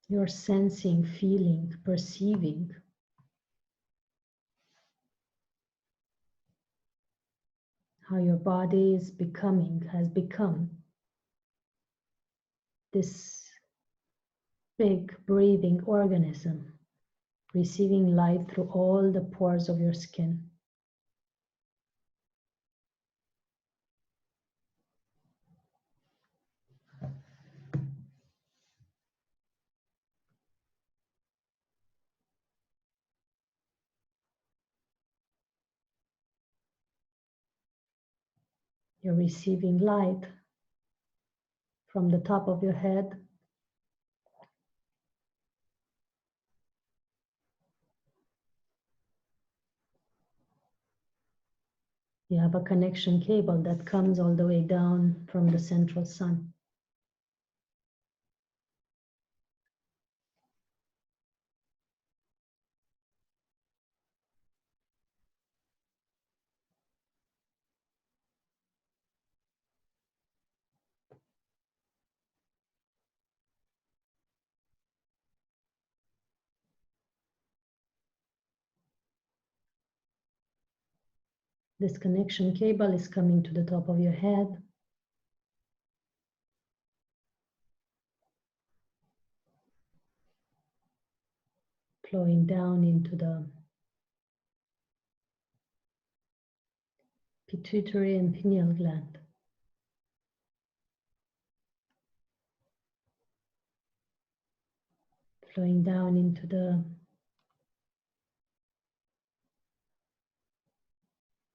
You're sensing, feeling, perceiving how your body is has become this big breathing organism, receiving light through all the pores of your skin. You're receiving light from the top of your head you have a connection cable that comes all the way down from the central sun. This connection cable is coming to the top of your head. Flowing down into the pituitary and pineal gland. Flowing down into the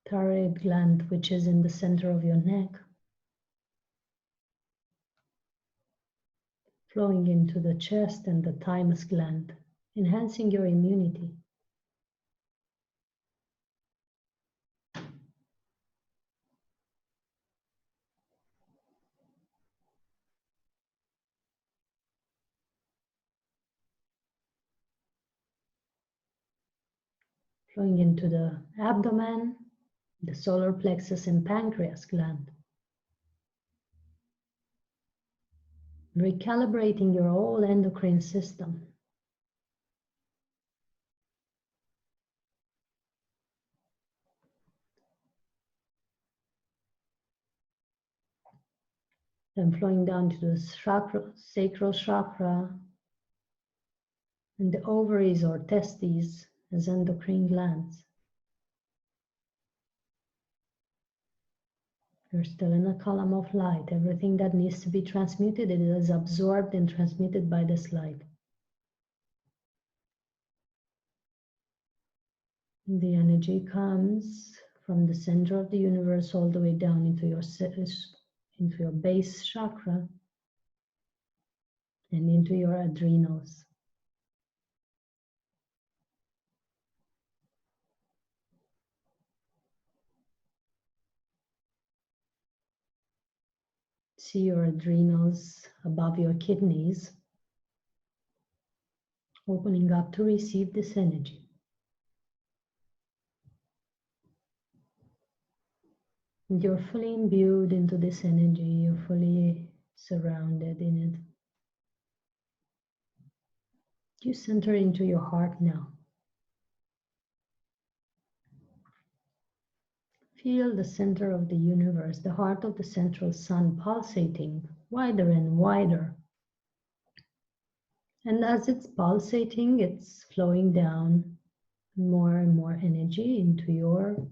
thyroid gland, which is in the center of your neck. Flowing into the chest and the thymus gland, enhancing your immunity. Flowing into the abdomen, the solar plexus and pancreas gland. Recalibrating your whole endocrine system. Then flowing down to the chakra, sacral chakra, and the ovaries or testes as endocrine glands. You're still in a column of light. Everything that needs to be transmuted, it is absorbed and transmitted by this light. The energy comes from the center of the universe all the way down into your base chakra and into your adrenals. See your adrenals above your kidneys, opening up to receive this energy. And you're fully imbued into this energy, you're fully surrounded in it. You center into your heart now. Feel the center of the universe, the heart of the central sun pulsating wider and wider. And as it's pulsating, it's flowing down more and more energy into your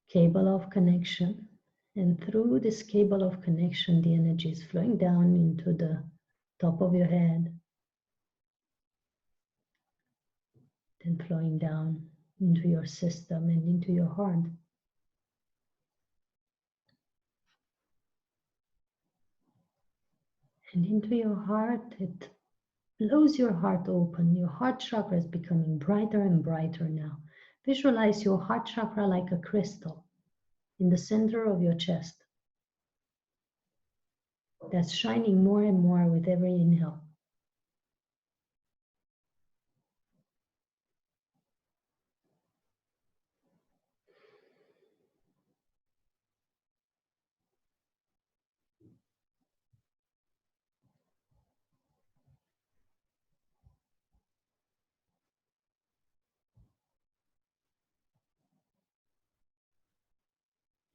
cable of connection. And through this cable of connection, the energy is flowing down into the top of your head, then flowing down into your system and into your heart. And into your heart, it blows your heart open. Your heart chakra is becoming brighter and brighter now. Visualize your heart chakra like a crystal in the center of your chest. That's shining more and more with every inhale.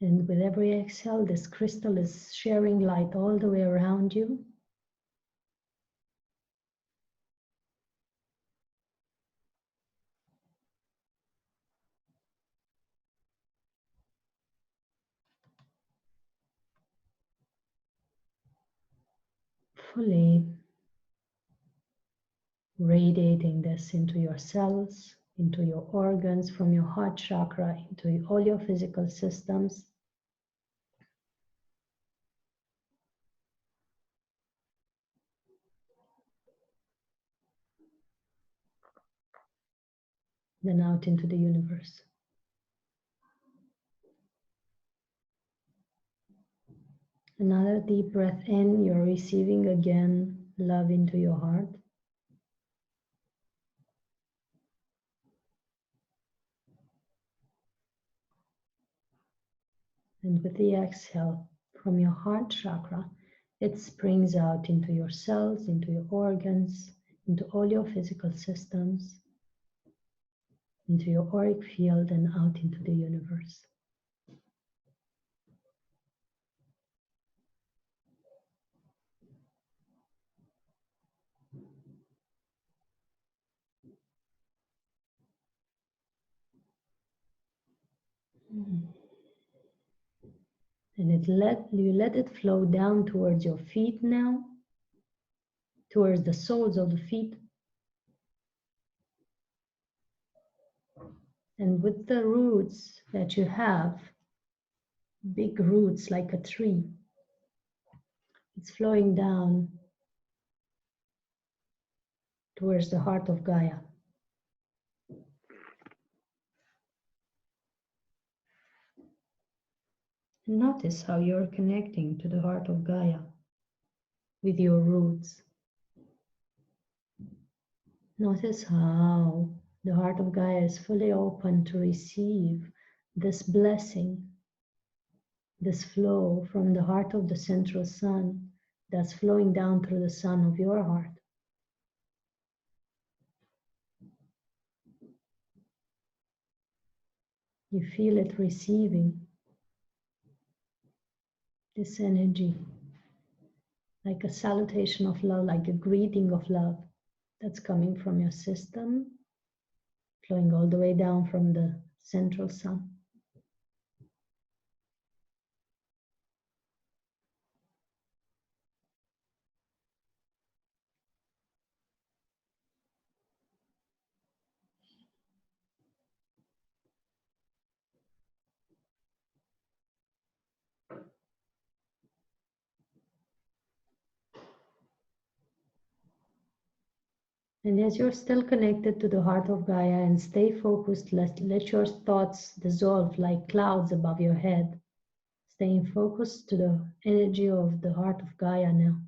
And with every exhale, this crystal is sharing light all the way around you. Fully radiating this into your cells, into your organs, from your heart chakra, into all your physical systems. Then out into the universe. Another deep breath in, you're receiving again love into your heart. And with the exhale from your heart chakra, it springs out into your cells, into your organs, into all your physical systems, into your auric field and out into the universe. And you let it flow down towards your feet now, towards the soles of the feet. And with the roots that you have, big roots like a tree, it's flowing down towards the heart of Gaia. And notice how you're connecting to the heart of Gaia with your roots. Notice how the heart of Gaia is fully open to receive this blessing, this flow from the heart of the central sun that's flowing down through the sun of your heart. You feel it receiving. this energy, like a salutation of love, like a greeting of love that's coming from your system, flowing all the way down from the central sun. And as you're still connected to the heart of Gaia and stay focused, let your thoughts dissolve like clouds above your head. Staying focused to the energy of the heart of Gaia now.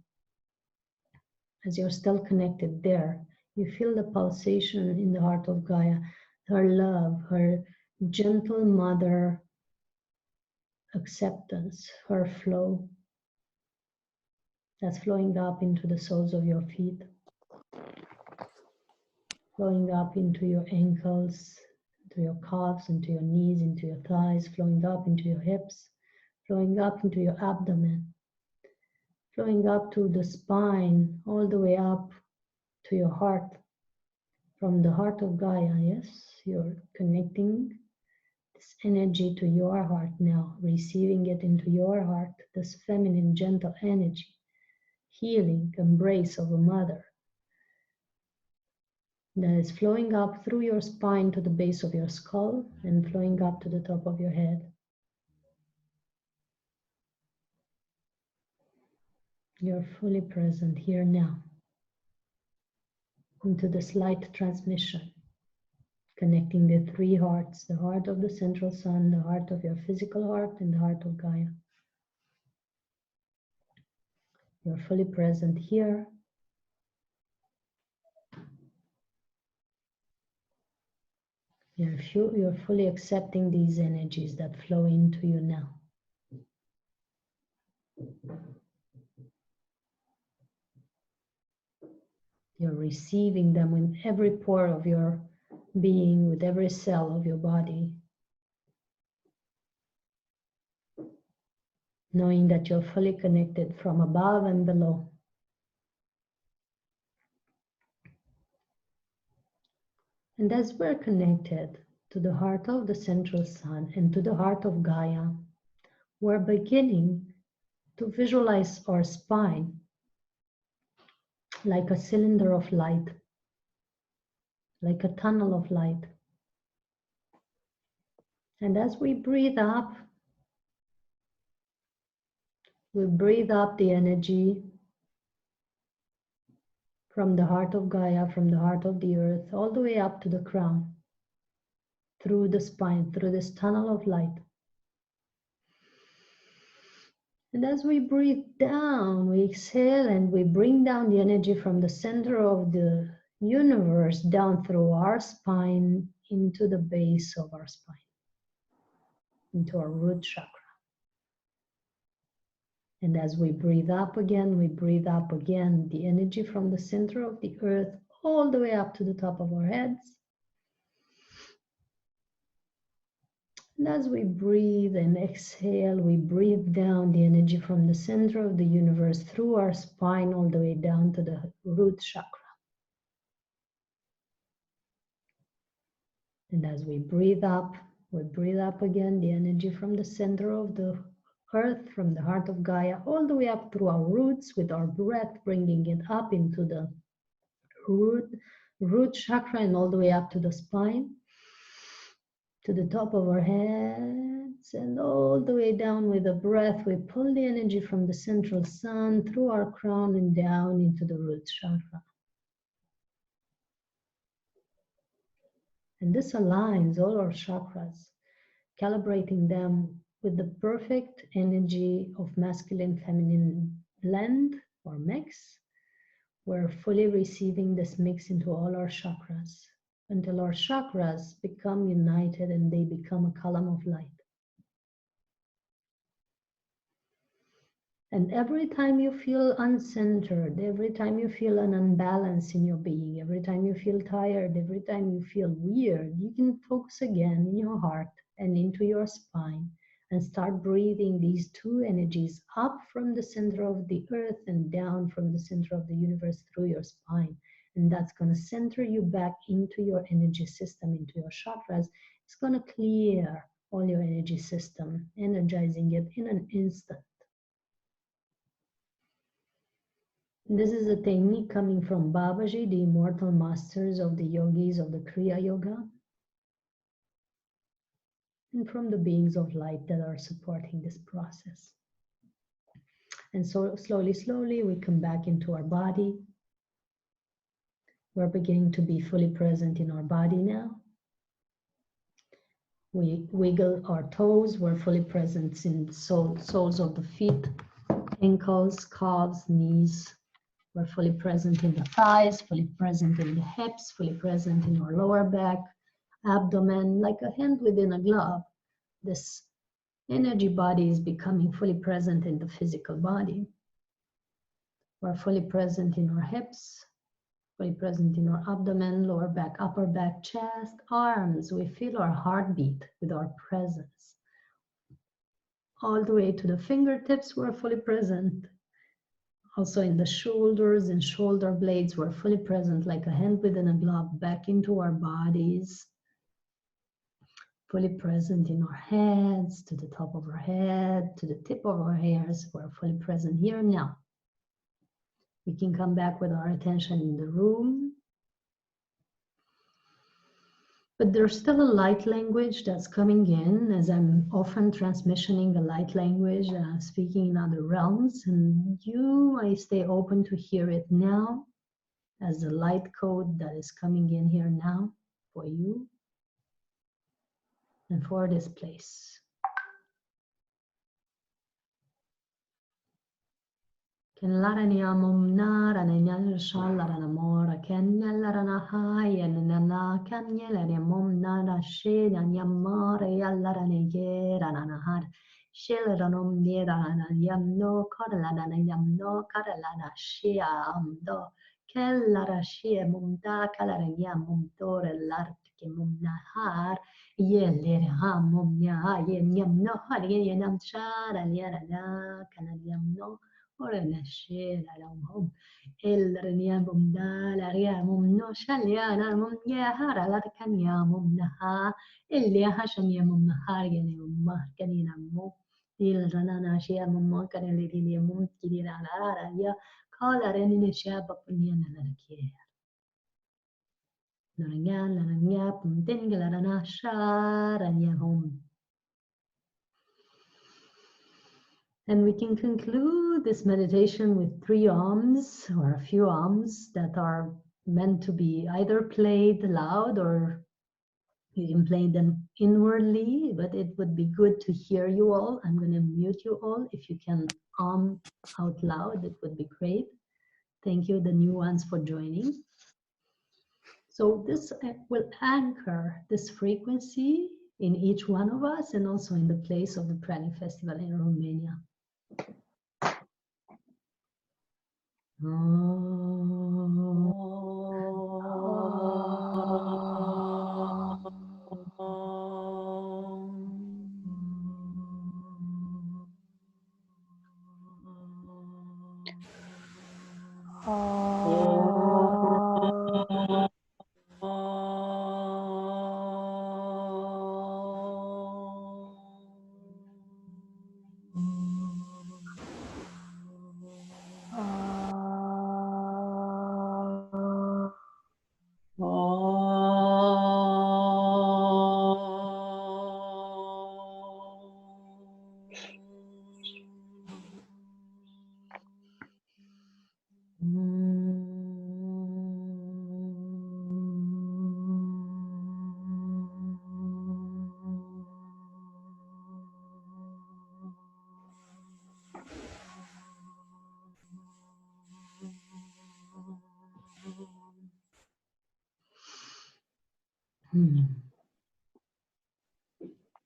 As you're still connected there, you feel the pulsation in the heart of Gaia, her love, her gentle mother acceptance, her flow that's flowing up into the soles of your feet, flowing up into your ankles, into your calves, into your knees, into your thighs, flowing up into your hips, flowing up into your abdomen, flowing up to the spine, all the way up to your heart. From the heart of Gaia, yes, you're connecting this energy to your heart now, receiving it into your heart, this feminine, gentle energy, healing embrace of a mother that is flowing up through your spine to the base of your skull and flowing up to the top of your head. You're fully present here now into this light transmission, connecting the three hearts, the heart of the central sun, the heart of your physical heart, and the heart of Gaia. You're fully present here. You're fully accepting these energies that flow into you now. You're receiving them with every pore of your being, with every cell of your body. Knowing that you're fully connected from above and below. And as we're connected to the heart of the central sun and to the heart of Gaia, we're beginning to visualize our spine like a cylinder of light, like a tunnel of light. And as we breathe up the energy from the heart of Gaia, from the heart of the earth, all the way up to the crown, through the spine, through this tunnel of light. And as we breathe down, we exhale and we bring down the energy from the center of the universe down through our spine into the base of our spine, into our root chakra. And as we breathe up again, the energy from the center of the earth all the way up to the top of our heads. And as we breathe and exhale, we breathe down the energy from the center of the universe through our spine all the way down to the root chakra. And as we breathe up again the energy from the center of the earth, from the heart of Gaia, all the way up through our roots with our breath, bringing it up into the root chakra and all the way up to the spine, to the top of our heads, and all the way down with the breath. We pull the energy from the central sun through our crown and down into the root chakra. And this aligns all our chakras, calibrating them with the perfect energy of masculine feminine blend or mix. We're fully receiving this mix into all our chakras until our chakras become united and they become a column of light. And every time you feel uncentered, every time you feel an unbalance in your being, every time you feel tired, every time you feel weird, you can focus again in your heart and into your spine, And start breathing these two energies up from the center of the earth and down from the center of the universe through your spine. And that's going to center you back into your energy system, into your chakras. It's going to clear all your energy system, energizing it in an instant. This is a technique coming from Babaji, the immortal masters of the yogis of the Kriya Yoga, and from the beings of light that are supporting this process. And so slowly, slowly, we come back into our body. We're beginning to be fully present in our body now. We wiggle our toes. We're fully present in the soles of the feet, ankles, calves, knees. We're fully present in the thighs, fully present in the hips, fully present in our lower back, abdomen, like a hand within a glove. This energy body is becoming fully present in the physical body. We're fully present in our hips, fully present in our abdomen, lower back, upper back, chest, arms. We feel our heartbeat with our presence. All the way to the fingertips, we're fully present. Also in the shoulders and shoulder blades, we're fully present like a hand within a glove, back into our bodies. Fully present in our heads, to the top of our head, to the tip of our hairs. We're fully present here and now. We can come back with our attention in the room. But there's still a light language that's coming in, as I'm often transmissioning a light language, speaking in other realms, and you might stay open to hear it now as the light code that is coming in here now for you and for this place. Ken larania mumna rananyal shalarana mora ken yalarana hai and nana ken yelania mumna da she yamare yalarane yerana har shelaranum nirana yamno karalana yamno karalana shia amdo kellara shia mumda kalarania mumdor lart ke mumna har yeler ha mumnya yamno har yenam shara yarana kanayamno Orana shela lahum elrnia mumda la ria mumno shalyana mumya hara la kanya mumnaha ilya hashanya mumnahar yani mumma kanina mu ilrana nashia mumma kanele dili mum kidira la ya kala reni shaba punya na lakia Naranya pumtingla na sharanya hum. And we can conclude this meditation with 3 arms or a few arms that are meant to be either played loud or you can play them inwardly, but it would be good to hear you all. I'm going to mute you all. If you can out loud, it would be great. Thank you, the new ones, for joining. So this will anchor this frequency in each one of us and also in the place of the PRANIC Festival in Romania.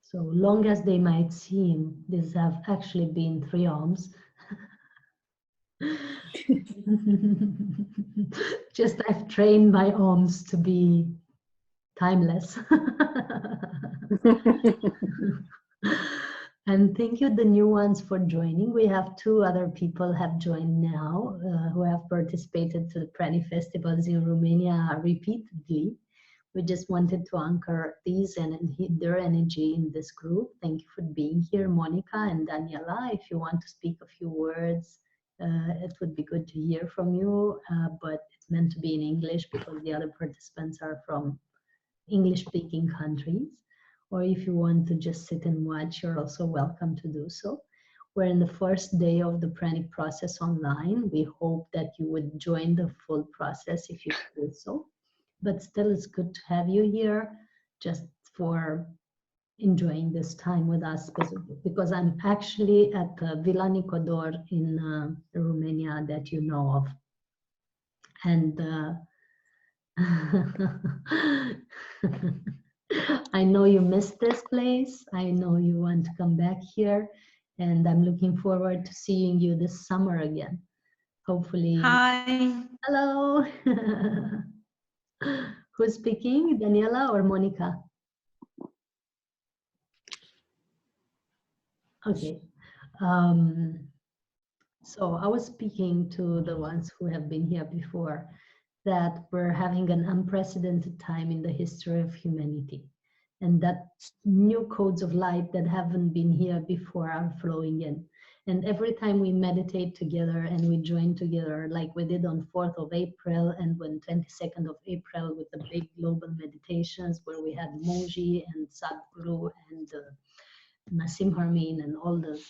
So long as they might seem, these have actually been 3 arms. Just I've trained my arms to be timeless. And thank you, the new ones, for joining. We have 2 other people have joined now who have participated to the PRANIC festivals in Romania repeatedly. We just wanted to anchor these and their energy in this group. Thank you for being here, Monica and Daniela. If you want to speak a few words, it would be good to hear from you, but it's meant to be in English because the other participants are from English-speaking countries. Or if you want to just sit and watch, you're also welcome to do so. We're in the first day of the PRANIC process online. We hope that you would join the full process if you do so. But still, it's good to have you here just for enjoying this time with us, because I'm actually at Villa Nicodor in Romania that you know of. And I know you missed this place. I know you want to come back here, and I'm looking forward to seeing you this summer again. Hopefully. Hi. Hello. Who's speaking, Daniela or Monica? Okay. So I was speaking to the ones who have been here before, that we're having an unprecedented time in the history of humanity, and that new codes of light that haven't been here before are flowing in. And every time we meditate together and we join together, like we did on 4th of April and when 22nd of April with the big global meditations where we had Moji and Sadhguru and Nassim Harmin and all the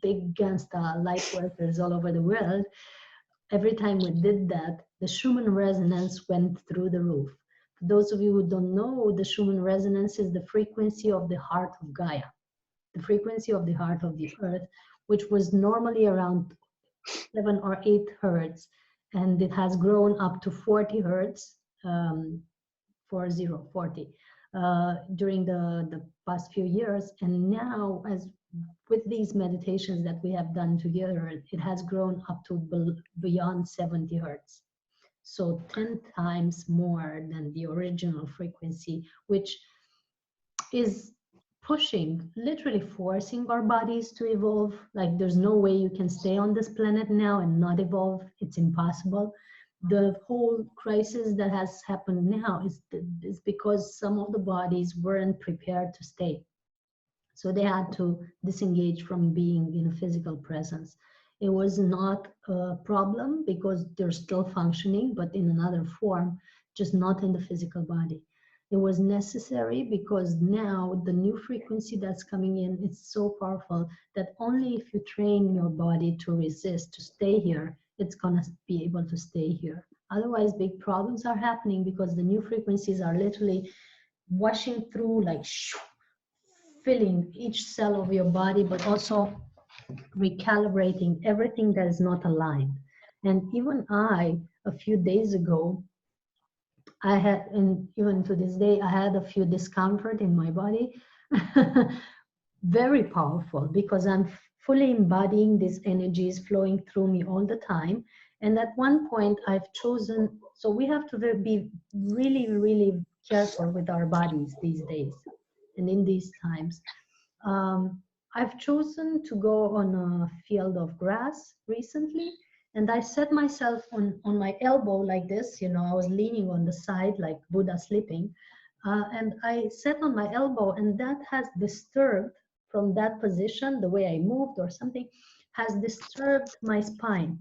big gangsta light workers all over the world, every time we did that, the Schumann Resonance went through the roof. For those of you who don't know, the Schumann Resonance is the frequency of the heart of Gaia, the frequency of the heart of the earth, which was normally around 7 or 8 hertz, and it has grown up to 40 hertz, 40, during the past few years. And now, as with these meditations that we have done together, it has grown up to beyond 70 hertz. So 10 times more than the original frequency, which is pushing, literally forcing our bodies to evolve. Like there's no way you can stay on this planet now and not evolve. It's impossible. The whole crisis that has happened now is because some of the bodies weren't prepared to stay. So they had to disengage from being in a physical presence. It was not a problem because they're still functioning, but in another form, just not in the physical body. It was necessary because now the new frequency that's coming in is so powerful that only if you train your body to resist, to stay here, it's gonna be able to stay here. Otherwise, big problems are happening because the new frequencies are literally washing through, like filling each cell of your body, but also recalibrating everything that is not aligned. And even a few days ago, I had, and even to this day, I had a few discomfort in my body. Very powerful, because I'm fully embodying these energies flowing through me all the time. And at one point I've chosen, so we have to be really, really careful with our bodies these days and in these times. I've chosen to go on a field of grass recently, and I set myself on my elbow like this, you know, I was leaning on the side like Buddha sleeping, and I sat on my elbow, and that has disturbed, from that position, the way I moved or something, has disturbed my spine.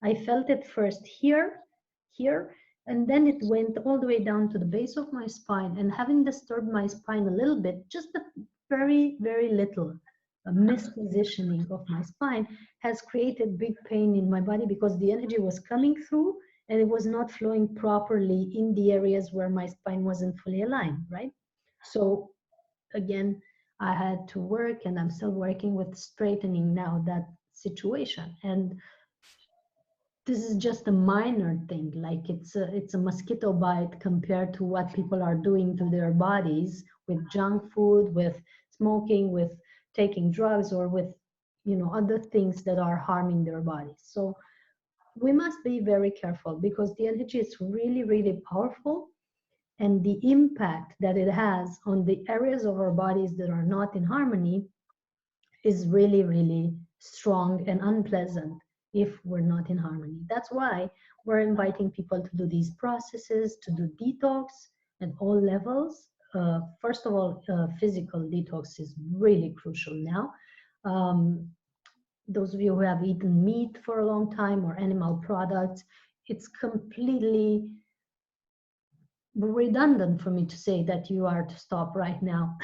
I felt it first here, and then it went all the way down to the base of my spine, and having disturbed my spine a little bit, just a very, very little, a mispositioning of my spine has created big pain in my body because the energy was coming through and it was not flowing properly in the areas where my spine wasn't fully aligned, right? So again, I had to work, and I'm still working with straightening now that situation. And this is just a minor thing, like it's a mosquito bite compared to what people are doing to their bodies with junk food, with smoking, with taking drugs, or with, you know, other things that are harming their bodies. So we must be very careful because the energy is really, really powerful, and the impact that it has on the areas of our bodies that are not in harmony is really, really strong and unpleasant if we're not in harmony. That's why we're inviting people to do these processes, to do detox at all levels. First of all, physical detox is really crucial now. Those of you who have eaten meat for a long time or animal products, it's completely redundant for me to say that you are to stop right now.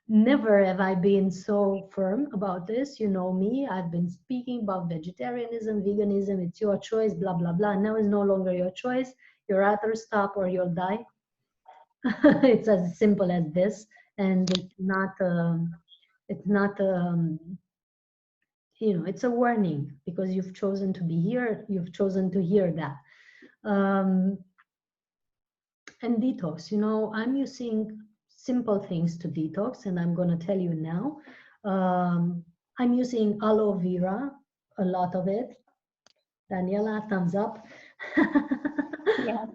Never have I been so firm about this. You know me, I've been speaking about vegetarianism, veganism, it's your choice, blah, blah, blah. Now it's no longer your choice. You'll either stop or you'll die. It's as simple as this. And it's not, you know, it's a warning because you've chosen to be here, you've chosen to hear that. And detox, you know, I'm using simple things to detox, and I'm going to tell you now. I'm using aloe vera, a lot of it. Daniela, thumbs up. Yeah.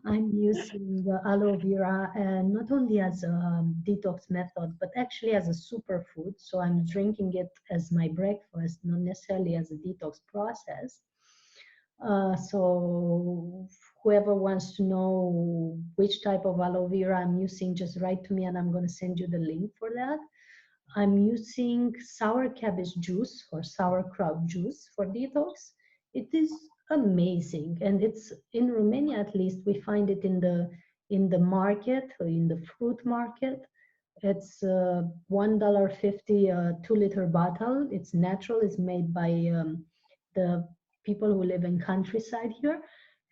I'm using the aloe vera, and not only as a detox method, but actually as a superfood. So I'm drinking it as my breakfast, not necessarily as a detox process. So whoever wants to know which type of aloe vera I'm using, just write to me and I'm going to send you the link for that. I'm using sour cabbage juice or sauerkraut juice for detox. It is amazing, and it's in Romania, at least we find it in the market, or in the fruit market. It's $1.50 a 2-liter bottle. It's natural. It's made by the people who live in countryside here,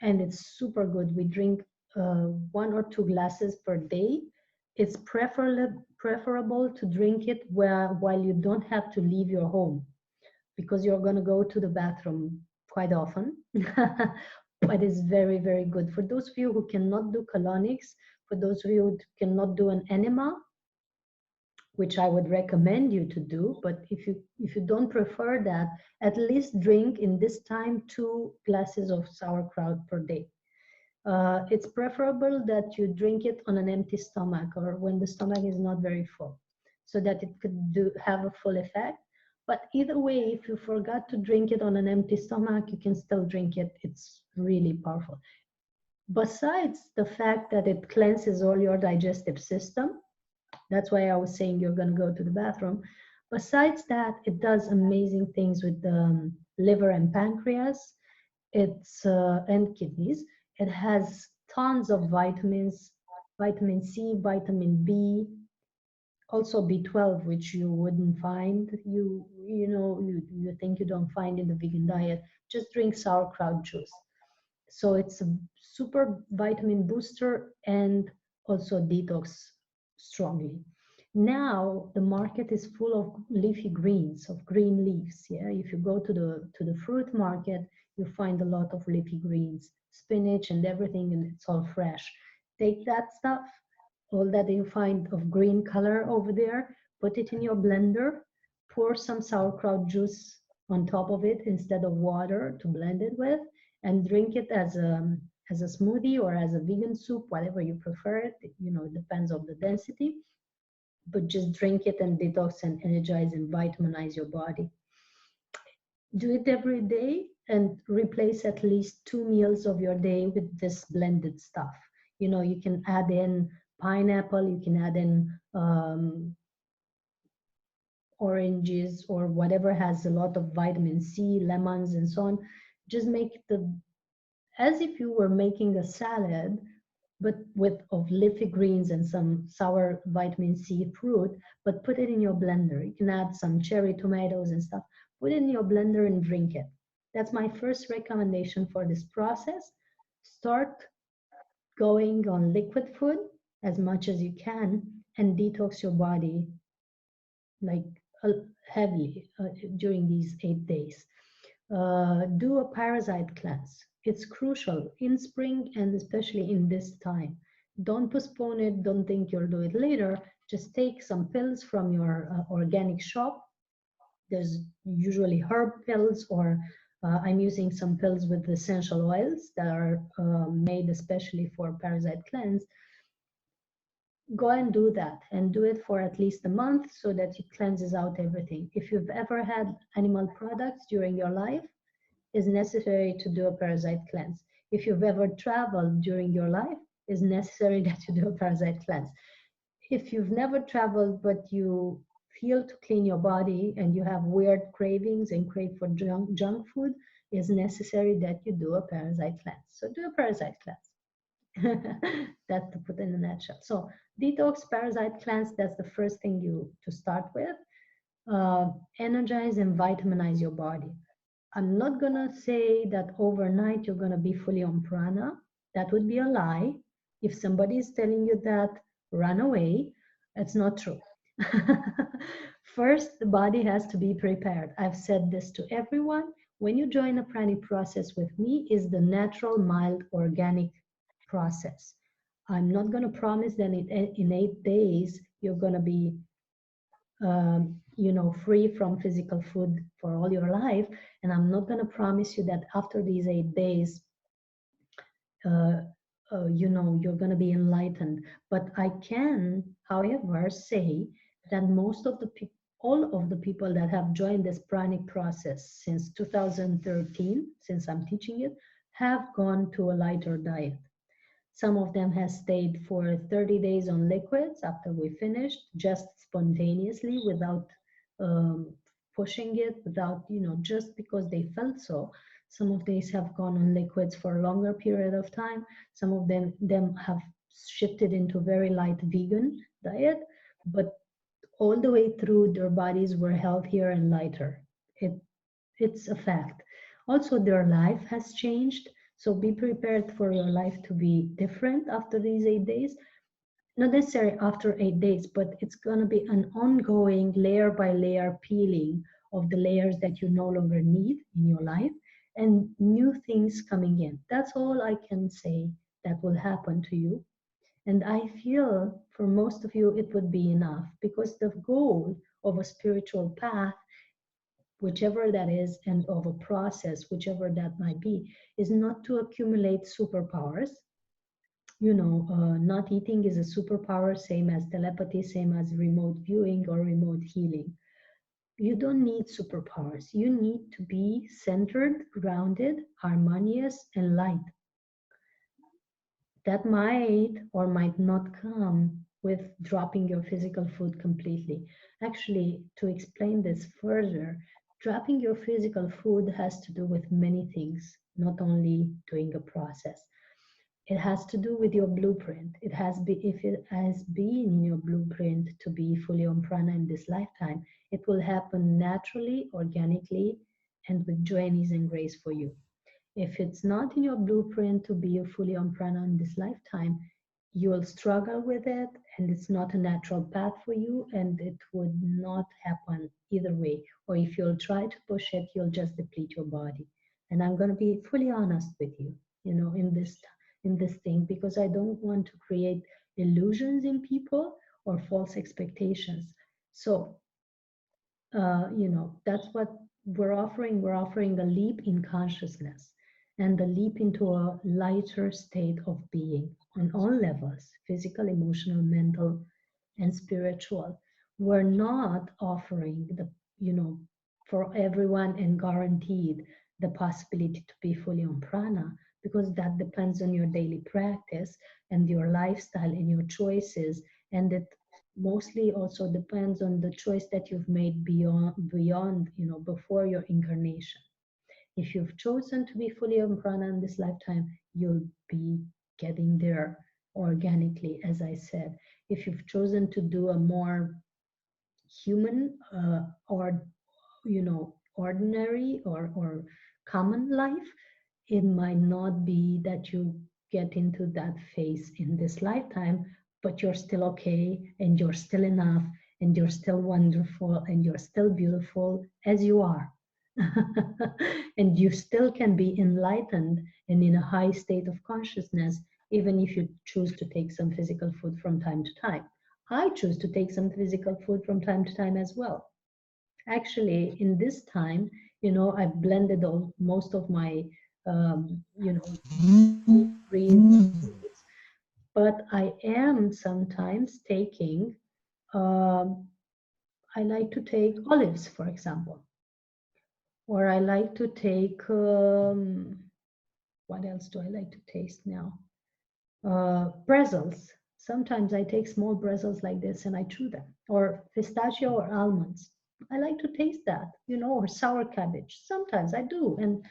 and it's super good. We drink 1 or 2 glasses per day. It's preferable to drink it while you don't have to leave your home, because you're going to go to the bathroom quite often. But it's very, very good. For those of you who cannot do colonics, for those of you who cannot do an enema, which I would recommend you to do, but if you don't prefer that, at least drink in this time 2 glasses of sauerkraut per day. It's preferable that you drink it on an empty stomach, or when the stomach is not very full, so that it could have a full effect. But either way, if you forgot to drink it on an empty stomach, you can still drink it. It's really powerful. Besides the fact that it cleanses all your digestive system, that's why I was saying you're going to go to the bathroom. Besides that, it does amazing things with the liver and pancreas, and kidneys. It has tons of vitamins, vitamin C, vitamin B, also B12, which you wouldn't find. You think you don't find in the vegan diet. Just drink sauerkraut juice. So it's a super vitamin booster and also detox strongly. Now the market is full of leafy greens, of green leaves. Yeah, if you go to the fruit market, you find a lot of leafy greens, spinach and everything, and it's all fresh. Take that stuff, all that you find of green color over there, put it in your blender, pour some sauerkraut juice on top of it instead of water to blend it with, and drink it as a smoothie or as a vegan soup, whatever you prefer it. You know, it depends on the density, but just drink it and detox and energize and vitaminize your body. Do it every day and replace at least 2 meals of your day with this blended stuff. You know, you can add in pineapple, you can add in oranges or whatever has a lot of vitamin C, lemons and so on. Just make as if you were making a salad, but of leafy greens and some sour vitamin C fruit, but put it in your blender. You can add some cherry tomatoes and stuff. Put it in your blender and drink it. That's my first recommendation for this process. Start going on liquid food as much as you can and detox your body like heavily during these 8 days. Do a parasite cleanse. It's crucial in spring and especially in this time. Don't postpone it. Don't think you'll do it later. Just take some pills from your organic shop. There's usually herb pills, or I'm using some pills with essential oils that are made especially for parasite cleanse. go and do that, and do it for at least a month so that it cleanses out everything. If you've ever had animal products during your life, it's necessary to do a parasite cleanse. If you've ever traveled during your life, it's necessary that you do a parasite cleanse. If you've never traveled but you feel to clean your body and you have weird cravings and crave for junk food, it's necessary that you do a parasite cleanse. So do a parasite cleanse. That to put in a nutshell. So detox, parasite cleanse, that's the first thing you to start with. Energize and vitaminize your body. I'm not gonna say that overnight you're gonna be fully on prana. That would be a lie. If somebody is telling you that, run away. It's not true. First, the body has to be prepared. I've said this to everyone. When you join a pranic process with me, is the natural, mild, organic process. I'm not going to promise that in 8 days you're going to be free from physical food for all your life, and I'm not going to promise you that after these 8 days you're going to be enlightened. But I can, however, say that all of the people that have joined this pranic process since 2013, since I'm teaching it, have gone to a lighter diet. Some of them have stayed for 30 days on liquids after we finished, just spontaneously, without pushing it, without, just because they felt so. Some of these have gone on liquids for a longer period of time. Some of them have shifted into very light vegan diet, but all the way through their bodies were healthier and lighter. It's a fact. Also, their life has changed. So be prepared for your life to be different after these 8 days. Not necessarily after 8 days, but it's going to be an ongoing layer by layer peeling of the layers that you no longer need in your life, and new things coming in. That's all I can say that will happen to you. And I feel for most of you it would be enough, because the goal of a spiritual path, whichever that is, and of a process, whichever that might be, is not to accumulate superpowers. Not eating is a superpower, same as telepathy, same as remote viewing or remote healing. You don't need superpowers. You need to be centered, grounded, harmonious, and light. That might or might not come with dropping your physical food completely. Actually, to explain this further, dropping your physical food has to do with many things, not only doing a process. It has to do with your blueprint. If it has been in your blueprint to be fully on prana in this lifetime, it will happen naturally, organically, and with joy and ease and grace for you. If it's not in your blueprint to be fully on prana in this lifetime, you will struggle with it, and it's not a natural path for you, and it would not happen either way. Or if you'll try to push it, you'll just deplete your body. And I'm going to be fully honest with you, in this thing, because I don't want to create illusions in people or false expectations. So, that's what we're offering. We're offering a leap in consciousness and a leap into a lighter state of being on all levels, physical, emotional, mental, and spiritual. We're not offering for everyone and guaranteed the possibility to be fully on prana, because that depends on your daily practice and your lifestyle and your choices, and it mostly also depends on the choice that you've made beyond before your incarnation. If you've chosen to be fully on prana in this lifetime, you'll be getting there organically, as I said. If you've chosen to do a more human or ordinary or common life, it might not be that you get into that phase in this lifetime, but you're still okay, and you're still enough, and you're still wonderful, and you're still beautiful as you are. And you still can be enlightened and in a high state of consciousness, even if you choose to take some physical food from time to time. I choose to take some physical food from time to time as well. Actually, in this time, I've blended most of my, meat-free foods, but I am sometimes taking, I like to take olives, for example, or I like to take, what else do I like to taste now? Pretzels. Sometimes I take small pretzels like this and I chew them, or pistachio or almonds. I like to taste that, you know, or sour cabbage. Sometimes I do, and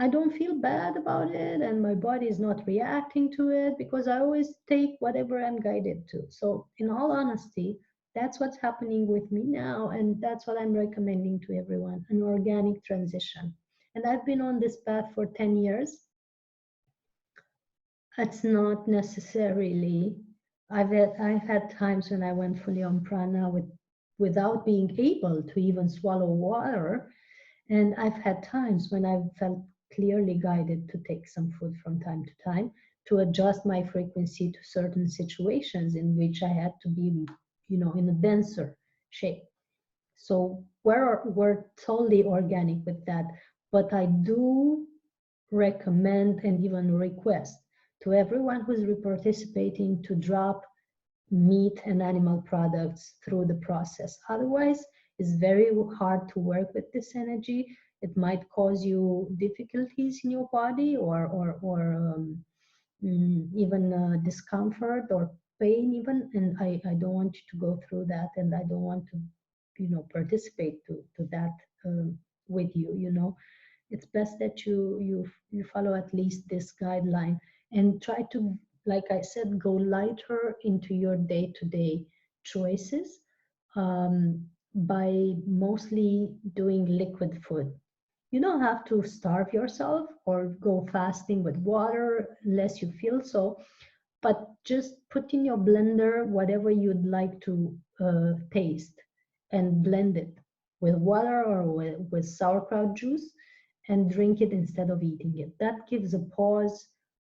I don't feel bad about it, and my body is not reacting to it because I always take whatever I'm guided to. So, in all honesty, that's what's happening with me now, and that's what I'm recommending to everyone, an organic transition. And I've been on this path for 10 years. It's not necessarily, I've had times when I went fully on prana without being able to even swallow water. And I've had times when I've felt clearly guided to take some food from time to time to adjust my frequency to certain situations in which I had to be, you know, in a denser shape. So we're totally organic with that. But I do recommend and even request to everyone who's participating to drop meat and animal products through the process. Otherwise, it's very hard to work with this energy. It might cause you difficulties in your body or even discomfort or pain even. And I don't want you to go through that, and I don't want to, you know, participate to that with you, you know. It's best that you follow at least this guideline and try to, like I said, go lighter into your day-to-day choices by mostly doing liquid food. You don't have to starve yourself or go fasting with water unless you feel so, but just put in your blender whatever you'd like to taste and blend it with water or with sauerkraut juice and drink it instead of eating it. That gives a pause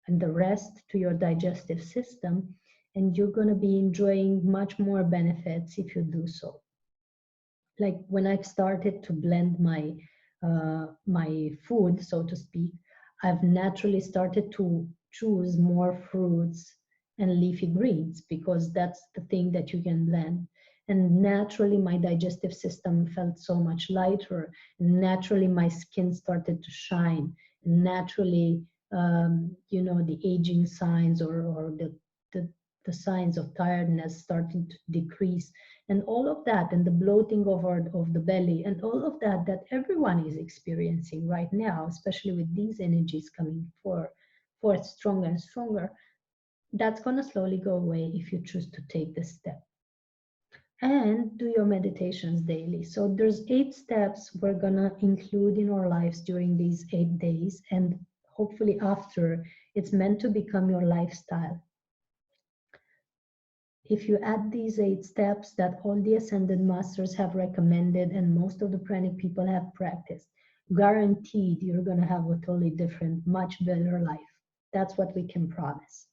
and the rest to your digestive system, and you're going to be enjoying much more benefits if you do so. Like when I've started to blend my food, so to speak, I've naturally started to choose more fruits and leafy greens because that's the thing that you can blend. And naturally, my digestive system felt so much lighter. And naturally, my skin started to shine. And naturally, you know, the aging signs or the signs of tiredness starting to decrease. And all of that, and the bloating of the belly, and all of that everyone is experiencing right now, especially with these energies coming forth stronger and stronger, that's going to slowly go away if you choose to take this step. And do your meditations daily. So there's 8 steps we're going to include in our lives during these 8 days, and hopefully after, it's meant to become your lifestyle. If you add these 8 steps that all the Ascended Masters have recommended and most of the pranic people have practiced, guaranteed you're going to have a totally different, much better life. That's what we can promise.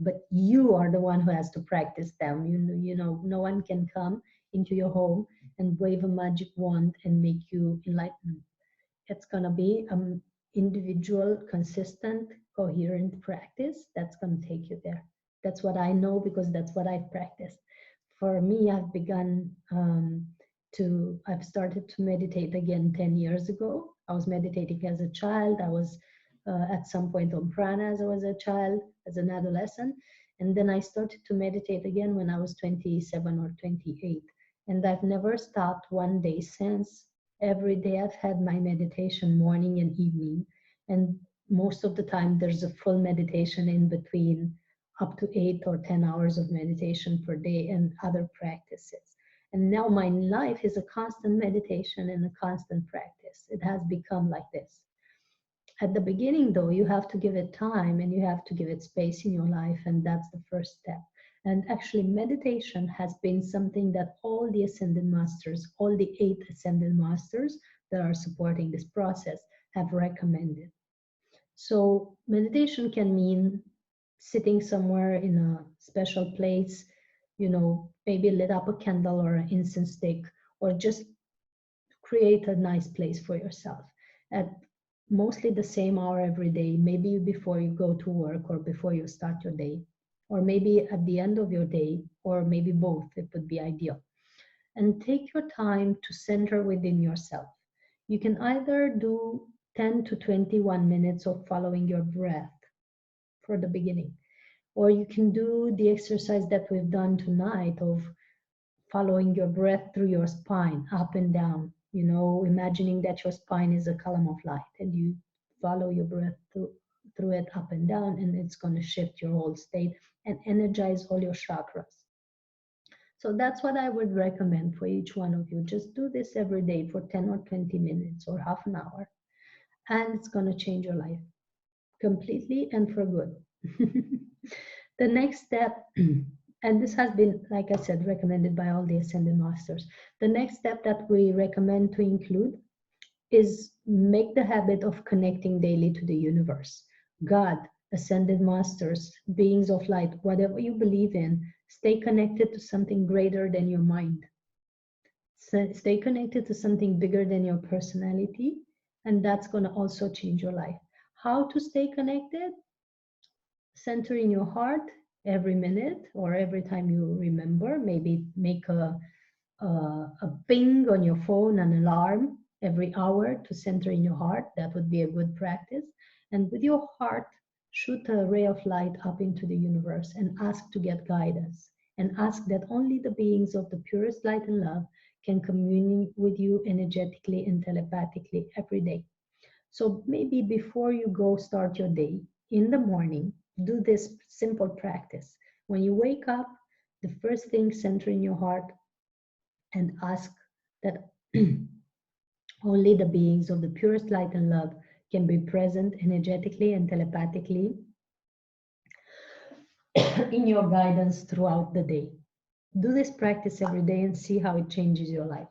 But you are the one who has to practice them. You know, no one can come into your home and wave a magic wand and make you enlightened. It's going to be an individual, consistent, coherent practice that's going to take you there. That's what I know because that's what I've practiced. For me, I've begun I've started to meditate again 10 years ago. I was meditating as a child. I was at some point on prana as I was a child, as an adolescent. And then I started to meditate again when I was 27 or 28. And I've never stopped one day since. Every day I've had my meditation morning and evening. And most of the time there's a full meditation in between, up to 8 or 10 hours of meditation per day and other practices. And now my life is a constant meditation and a constant practice. It has become like this. At the beginning, though, you have to give it time and you have to give it space in your life, and that's the first step. And actually, meditation has been something that all the Ascended Masters, all the 8 Ascended Masters that are supporting this process have recommended. So meditation can mean sitting somewhere in a special place, you know, maybe lit up a candle or an incense stick, or just create a nice place for yourself. mostly the same hour every day, maybe before you go to work or before you start your day, or maybe at the end of your day, or maybe both. It would be ideal. And take your time to center within yourself. You can either do 10 to 21 minutes of following your breath for the beginning, or you can do the exercise that we've done tonight of following your breath through your spine, up and down, you know, imagining that your spine is a column of light and you follow your breath through it up and down, and it's going to shift your whole state and energize all your chakras. So that's what I would recommend for each one of you. Just do this every day for 10 or 20 minutes or half an hour, and it's going to change your life completely and for good. The next step, and this has been, like I said, recommended by all the Ascended Masters. The next step that we recommend to include is make the habit of connecting daily to the universe. God, Ascended Masters, beings of light, whatever you believe in, stay connected to something greater than your mind. Stay connected to something bigger than your personality, and that's going to also change your life. How to stay connected? Center in your heart every minute or every time you remember. Maybe make a ping on your phone, an alarm every hour to center in your heart. That would be a good practice. And with your heart, shoot a ray of light up into the universe and ask to get guidance. And ask that only the beings of the purest light and love can commune with you energetically and telepathically every day. So maybe before you go start your day, in the morning, do this simple practice. When you wake up, the first thing, center in your heart and ask that only the beings of the purest light and love can be present energetically and telepathically in your guidance throughout the day. Do this practice every day and see how it changes your life.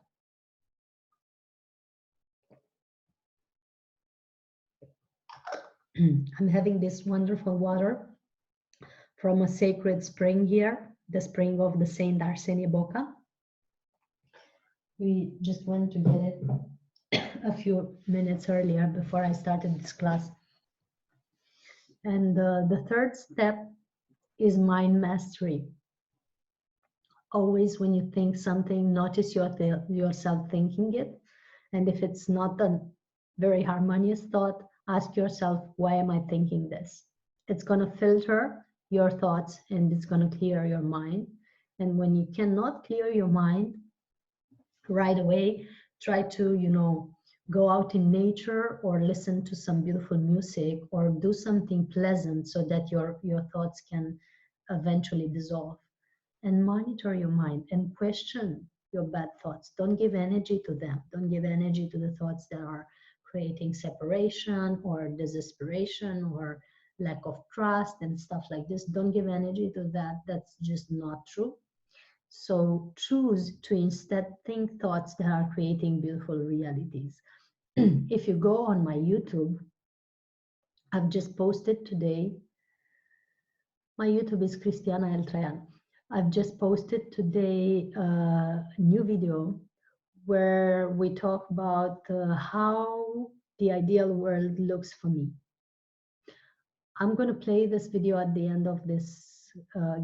I'm having this wonderful water from a sacred spring here, the spring of the Saint Arsenie Boca. We just went to get it a few minutes earlier before I started this class. And the third step is mind mastery. Always when you think something, notice yourself thinking it. And if it's not a very harmonious thought, ask yourself, why am I thinking this? It's going to filter your thoughts and it's going to clear your mind. And when you cannot clear your mind right away, try to, go out in nature or listen to some beautiful music or do something pleasant so that your thoughts can eventually dissolve. And monitor your mind and question your bad thoughts. Don't give energy to them. Don't give energy to the thoughts that are creating separation or desperation or lack of trust and stuff like this. Don't give energy to that. That's just not true. So choose to instead think thoughts that are creating beautiful realities. If you go on my YouTube, I've just posted today. My YouTube is Cristiana Eltrayan. I've just posted today a new video where we talk about how the ideal world looks for me. I'm going to play this video at the end of this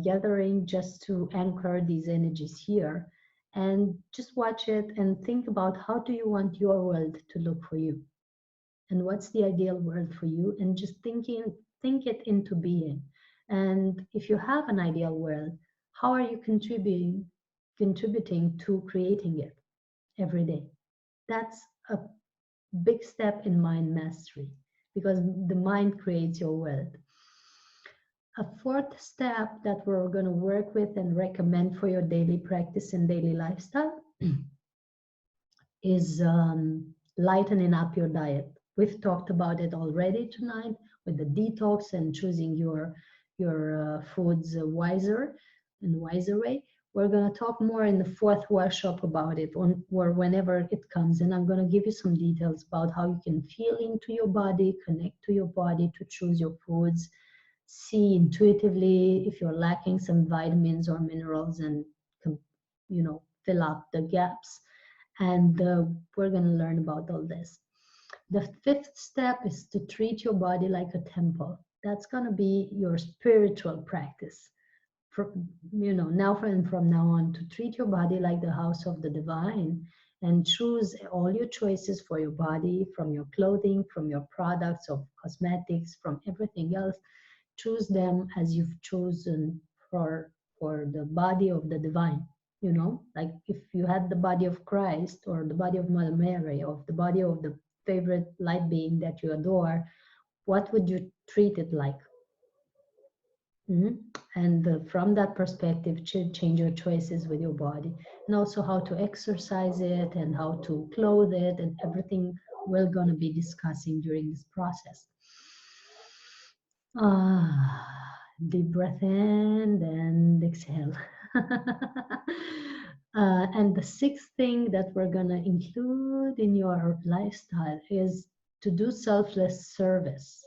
gathering just to anchor these energies here, and just watch it and think about how do you want your world to look for you, and what's the ideal world for you, and just think it into being. And if you have an ideal world, how are you contributing to creating it every day? That's a big step in mind mastery, because the mind creates your world. A fourth step that we're going to work with and recommend for your daily practice and daily lifestyle is lightening up your diet. We've talked about it already tonight with the detox and choosing your foods wiser way. We're going to talk more in the fourth workshop about it, or whenever it comes, and I'm going to give you some details about how you can feel into your body, connect to your body to choose your foods, see intuitively if you're lacking some vitamins or minerals, and fill up the gaps. And we're going to learn about all this. The fifth step is to treat your body like a temple. That's going to be your spiritual practice. From now on, to treat your body like the house of the divine, and choose all your choices for your body, from your clothing, from your products of cosmetics, from everything else. Choose them as you've chosen for the body of the divine. Like if you had the body of Christ, or the body of Mother Mary, or the body of the favorite light being that you adore, what would you treat it like? And from that perspective, change your choices with your body, and also how to exercise it and how to clothe it, and everything we're going to be discussing during this process. Deep breath in, then exhale. And the sixth thing that we're going to include in your lifestyle is to do selfless service.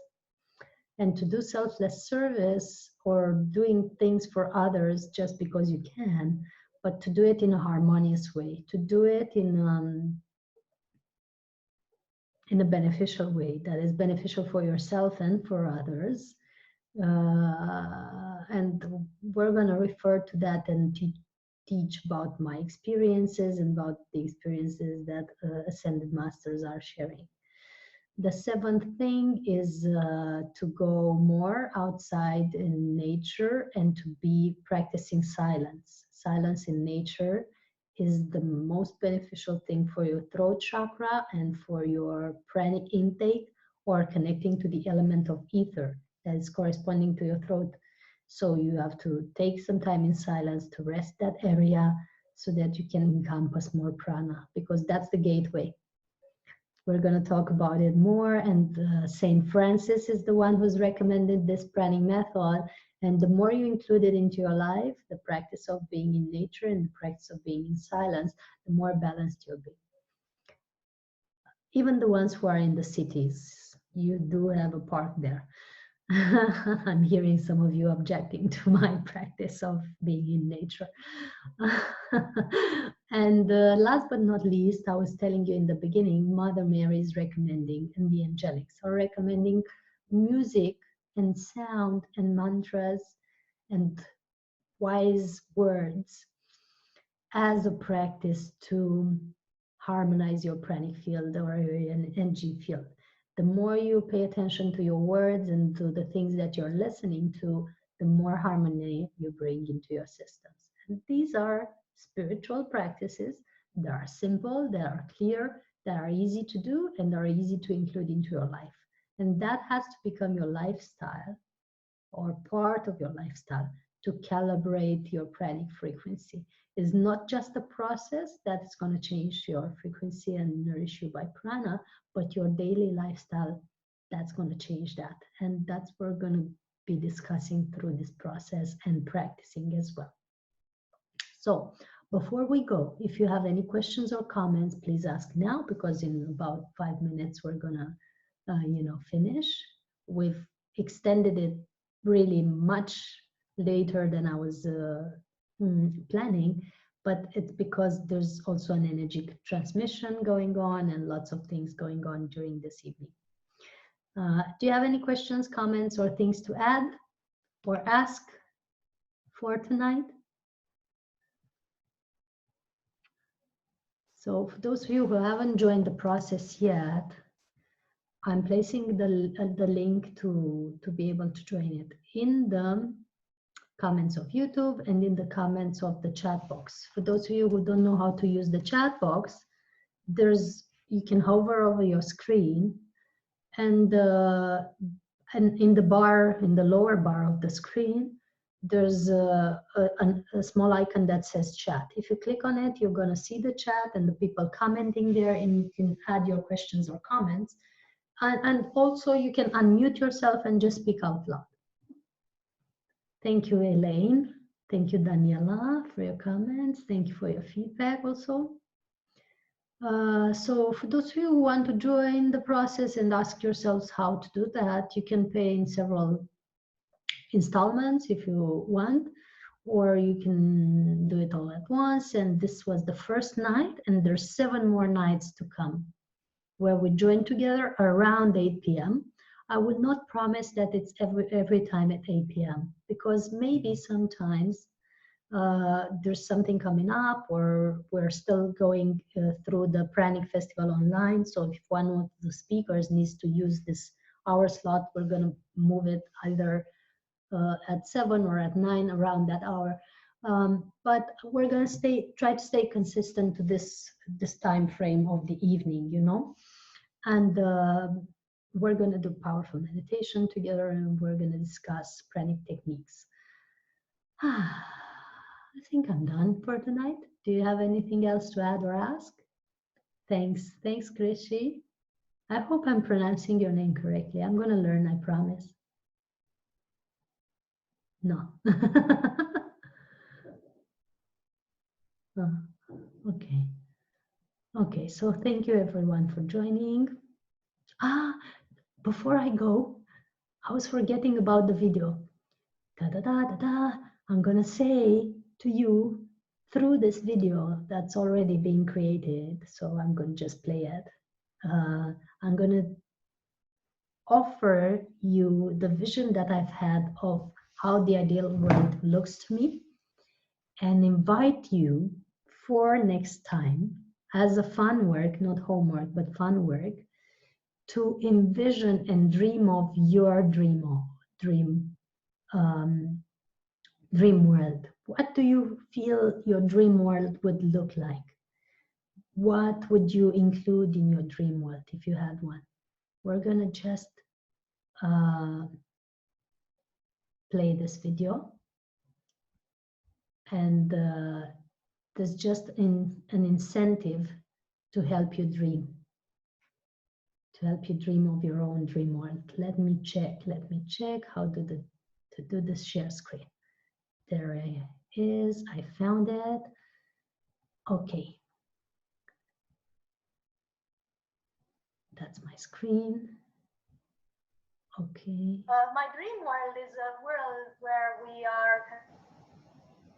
And to do selfless service, or doing things for others just because you can, but to do it in a harmonious way, to do it in a beneficial way that is beneficial for yourself and for others. And we're going to refer to that and teach about my experiences and about the experiences that Ascended Masters are sharing. The seventh thing is to go more outside in nature and to be practicing silence. Silence in nature is the most beneficial thing for your throat chakra and for your pranic intake, or connecting to the element of ether that is corresponding to your throat. So you have to take some time in silence to rest that area so that you can encompass more prana, because that's the gateway. We're going to talk about it more, and Saint Francis is the one who's recommended this pranic method. And the more you include it into your life, the practice of being in nature and the practice of being in silence, the more balanced you'll be. Even the ones who are in the cities, you do have a park there. I'm hearing some of you objecting to my practice of being in nature. And last but not least, I was telling you in the beginning, Mother Mary is recommending, and the angelics are recommending, music and sound and mantras and wise words as a practice to harmonize your pranic field or your energy field. The more you pay attention to your words and to the things that you're listening to, the more harmony you bring into your systems. And these are spiritual practices that are simple, that are clear, that are easy to do, and are easy to include into your life. And that has to become your lifestyle, or part of your lifestyle, to calibrate your pranic frequency. Is not just a process that is going to change your frequency and nourish you by prana, but your daily lifestyle that's going to change that. And that's what we're going to be discussing through this process and practicing as well. So before we go, if you have any questions or comments, please ask now, because in about 5 minutes we're going to finish. We've extended it really much later than I was planning, but it's because there's also an energy transmission going on and lots of things going on during this evening. Do you have any questions, comments, or things to add or ask for tonight? So for those of you who haven't joined the process yet, I'm placing the link to be able to join it in the comments of YouTube and in the comments of the chat box. For those of you who don't know how to use the chat box, you can hover over your screen, and in the lower bar of the screen, there's a small icon that says chat. If you click on it, you're going to see the chat and the people commenting there, and you can add your questions or comments. And also you can unmute yourself and just speak out loud. Thank you, Elaine. Thank you, Daniela, for your comments. Thank you for your feedback also. So for those of you who want to join the process and ask yourselves how to do that, you can pay in several installments if you want, or you can do it all at once. And this was the first night, and there's 7 more nights to come. where we join together around 8 p.m. I will not promise that it's every time at 8 p.m. because maybe sometimes there's something coming up, or we're still going through the PRANIC Festival online. So if one of the speakers needs to use this hour slot, we're going to move it either at 7 or at 9 around that hour. But we're going to try to stay consistent to this time frame of the evening, you know. And we're going to do powerful meditation together, and we're going to discuss pranic techniques. I think I'm done for tonight. Do you have anything else to add or ask? Thanks, Krishi. I hope I'm pronouncing your name correctly. I'm going to learn, I promise. No. Oh, okay. Okay, so thank you everyone for joining. Before I go, I was forgetting about the video. I'm gonna say to you through this video that's already being created, so I'm gonna just play it. I'm gonna offer you the vision that I've had of how the ideal world looks to me, and invite you for next time, as a fun work, not homework, but fun work, to envision and dream of your dream world. What do you feel your dream world would look like? What would you include in your dream world if you had one? We're gonna just play this video, and there's just an incentive to help you dream. To help you dream of your own dream world. Let me check how to do this share screen. There it is, I found it. Okay. That's my screen. Okay. My dream world is a world where we are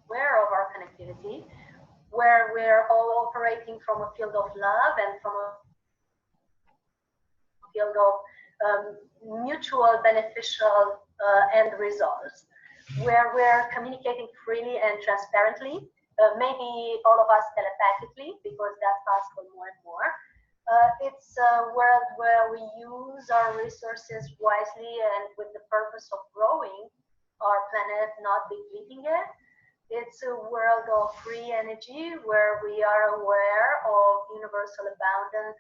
aware of our connectivity, where we're all operating from a field of love and from a field of mutual beneficial end results, where we're communicating freely and transparently, maybe all of us telepathically, because that's possible more and more. It's a world where we use our resources wisely and with the purpose of growing our planet, not depleting it. It's a world of free energy where we are aware of universal abundance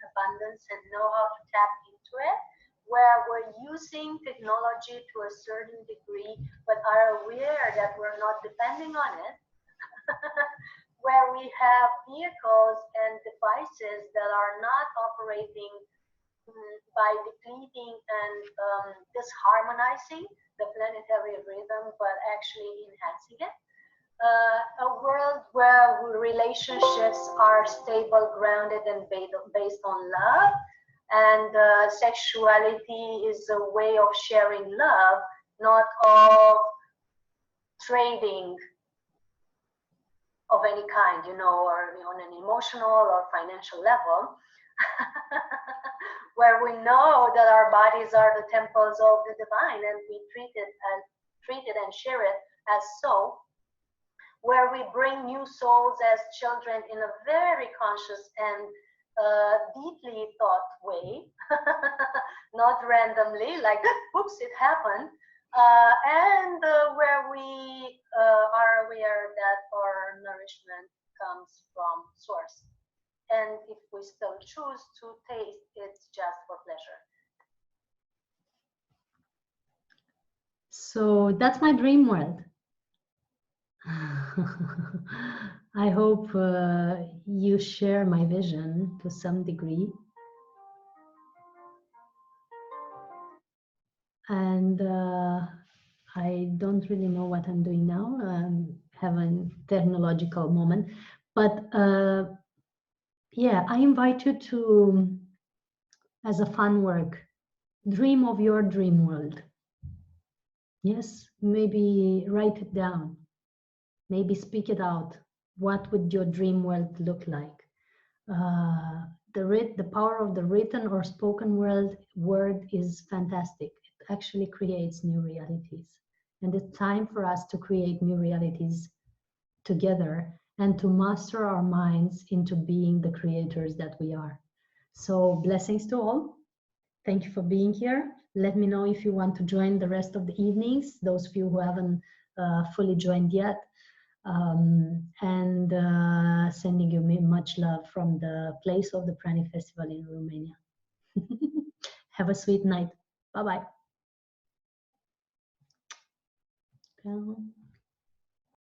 and know how to tap into it, where we're using technology to a certain degree, but are aware that we're not depending on it, where we have vehicles and devices that are not operating by depleting and disharmonizing the planetary rhythm, but actually enhancing it. A world where relationships are stable, grounded, and based on love, and sexuality is a way of sharing love, not of trading of any kind, you know, or on an emotional or financial level, where we know that our bodies are the temples of the divine, and we treat it and share it as so, where we bring new souls as children in a very conscious and deeply thought way, not randomly, like, oops, it happened, and where we are aware that our nourishment comes from source. And if we still choose to taste, it's just for pleasure. So that's my dream world. I hope you share my vision to some degree. And I don't really know what I'm doing now. Have a technological moment. But yeah, I invite you to, as a fun work, dream of your dream world. Yes, maybe write it down. Maybe speak it out. What would your dream world look like? the power of the written or spoken word is fantastic. It actually creates new realities. And it's time for us to create new realities together and to master our minds into being the creators that we are. So blessings to all. Thank you for being here. Let me know if you want to join the rest of the evenings, those of you who haven't fully joined yet. Sending you much love from the place of the PRANIC Festival in Romania. Have a sweet night. Bye-bye.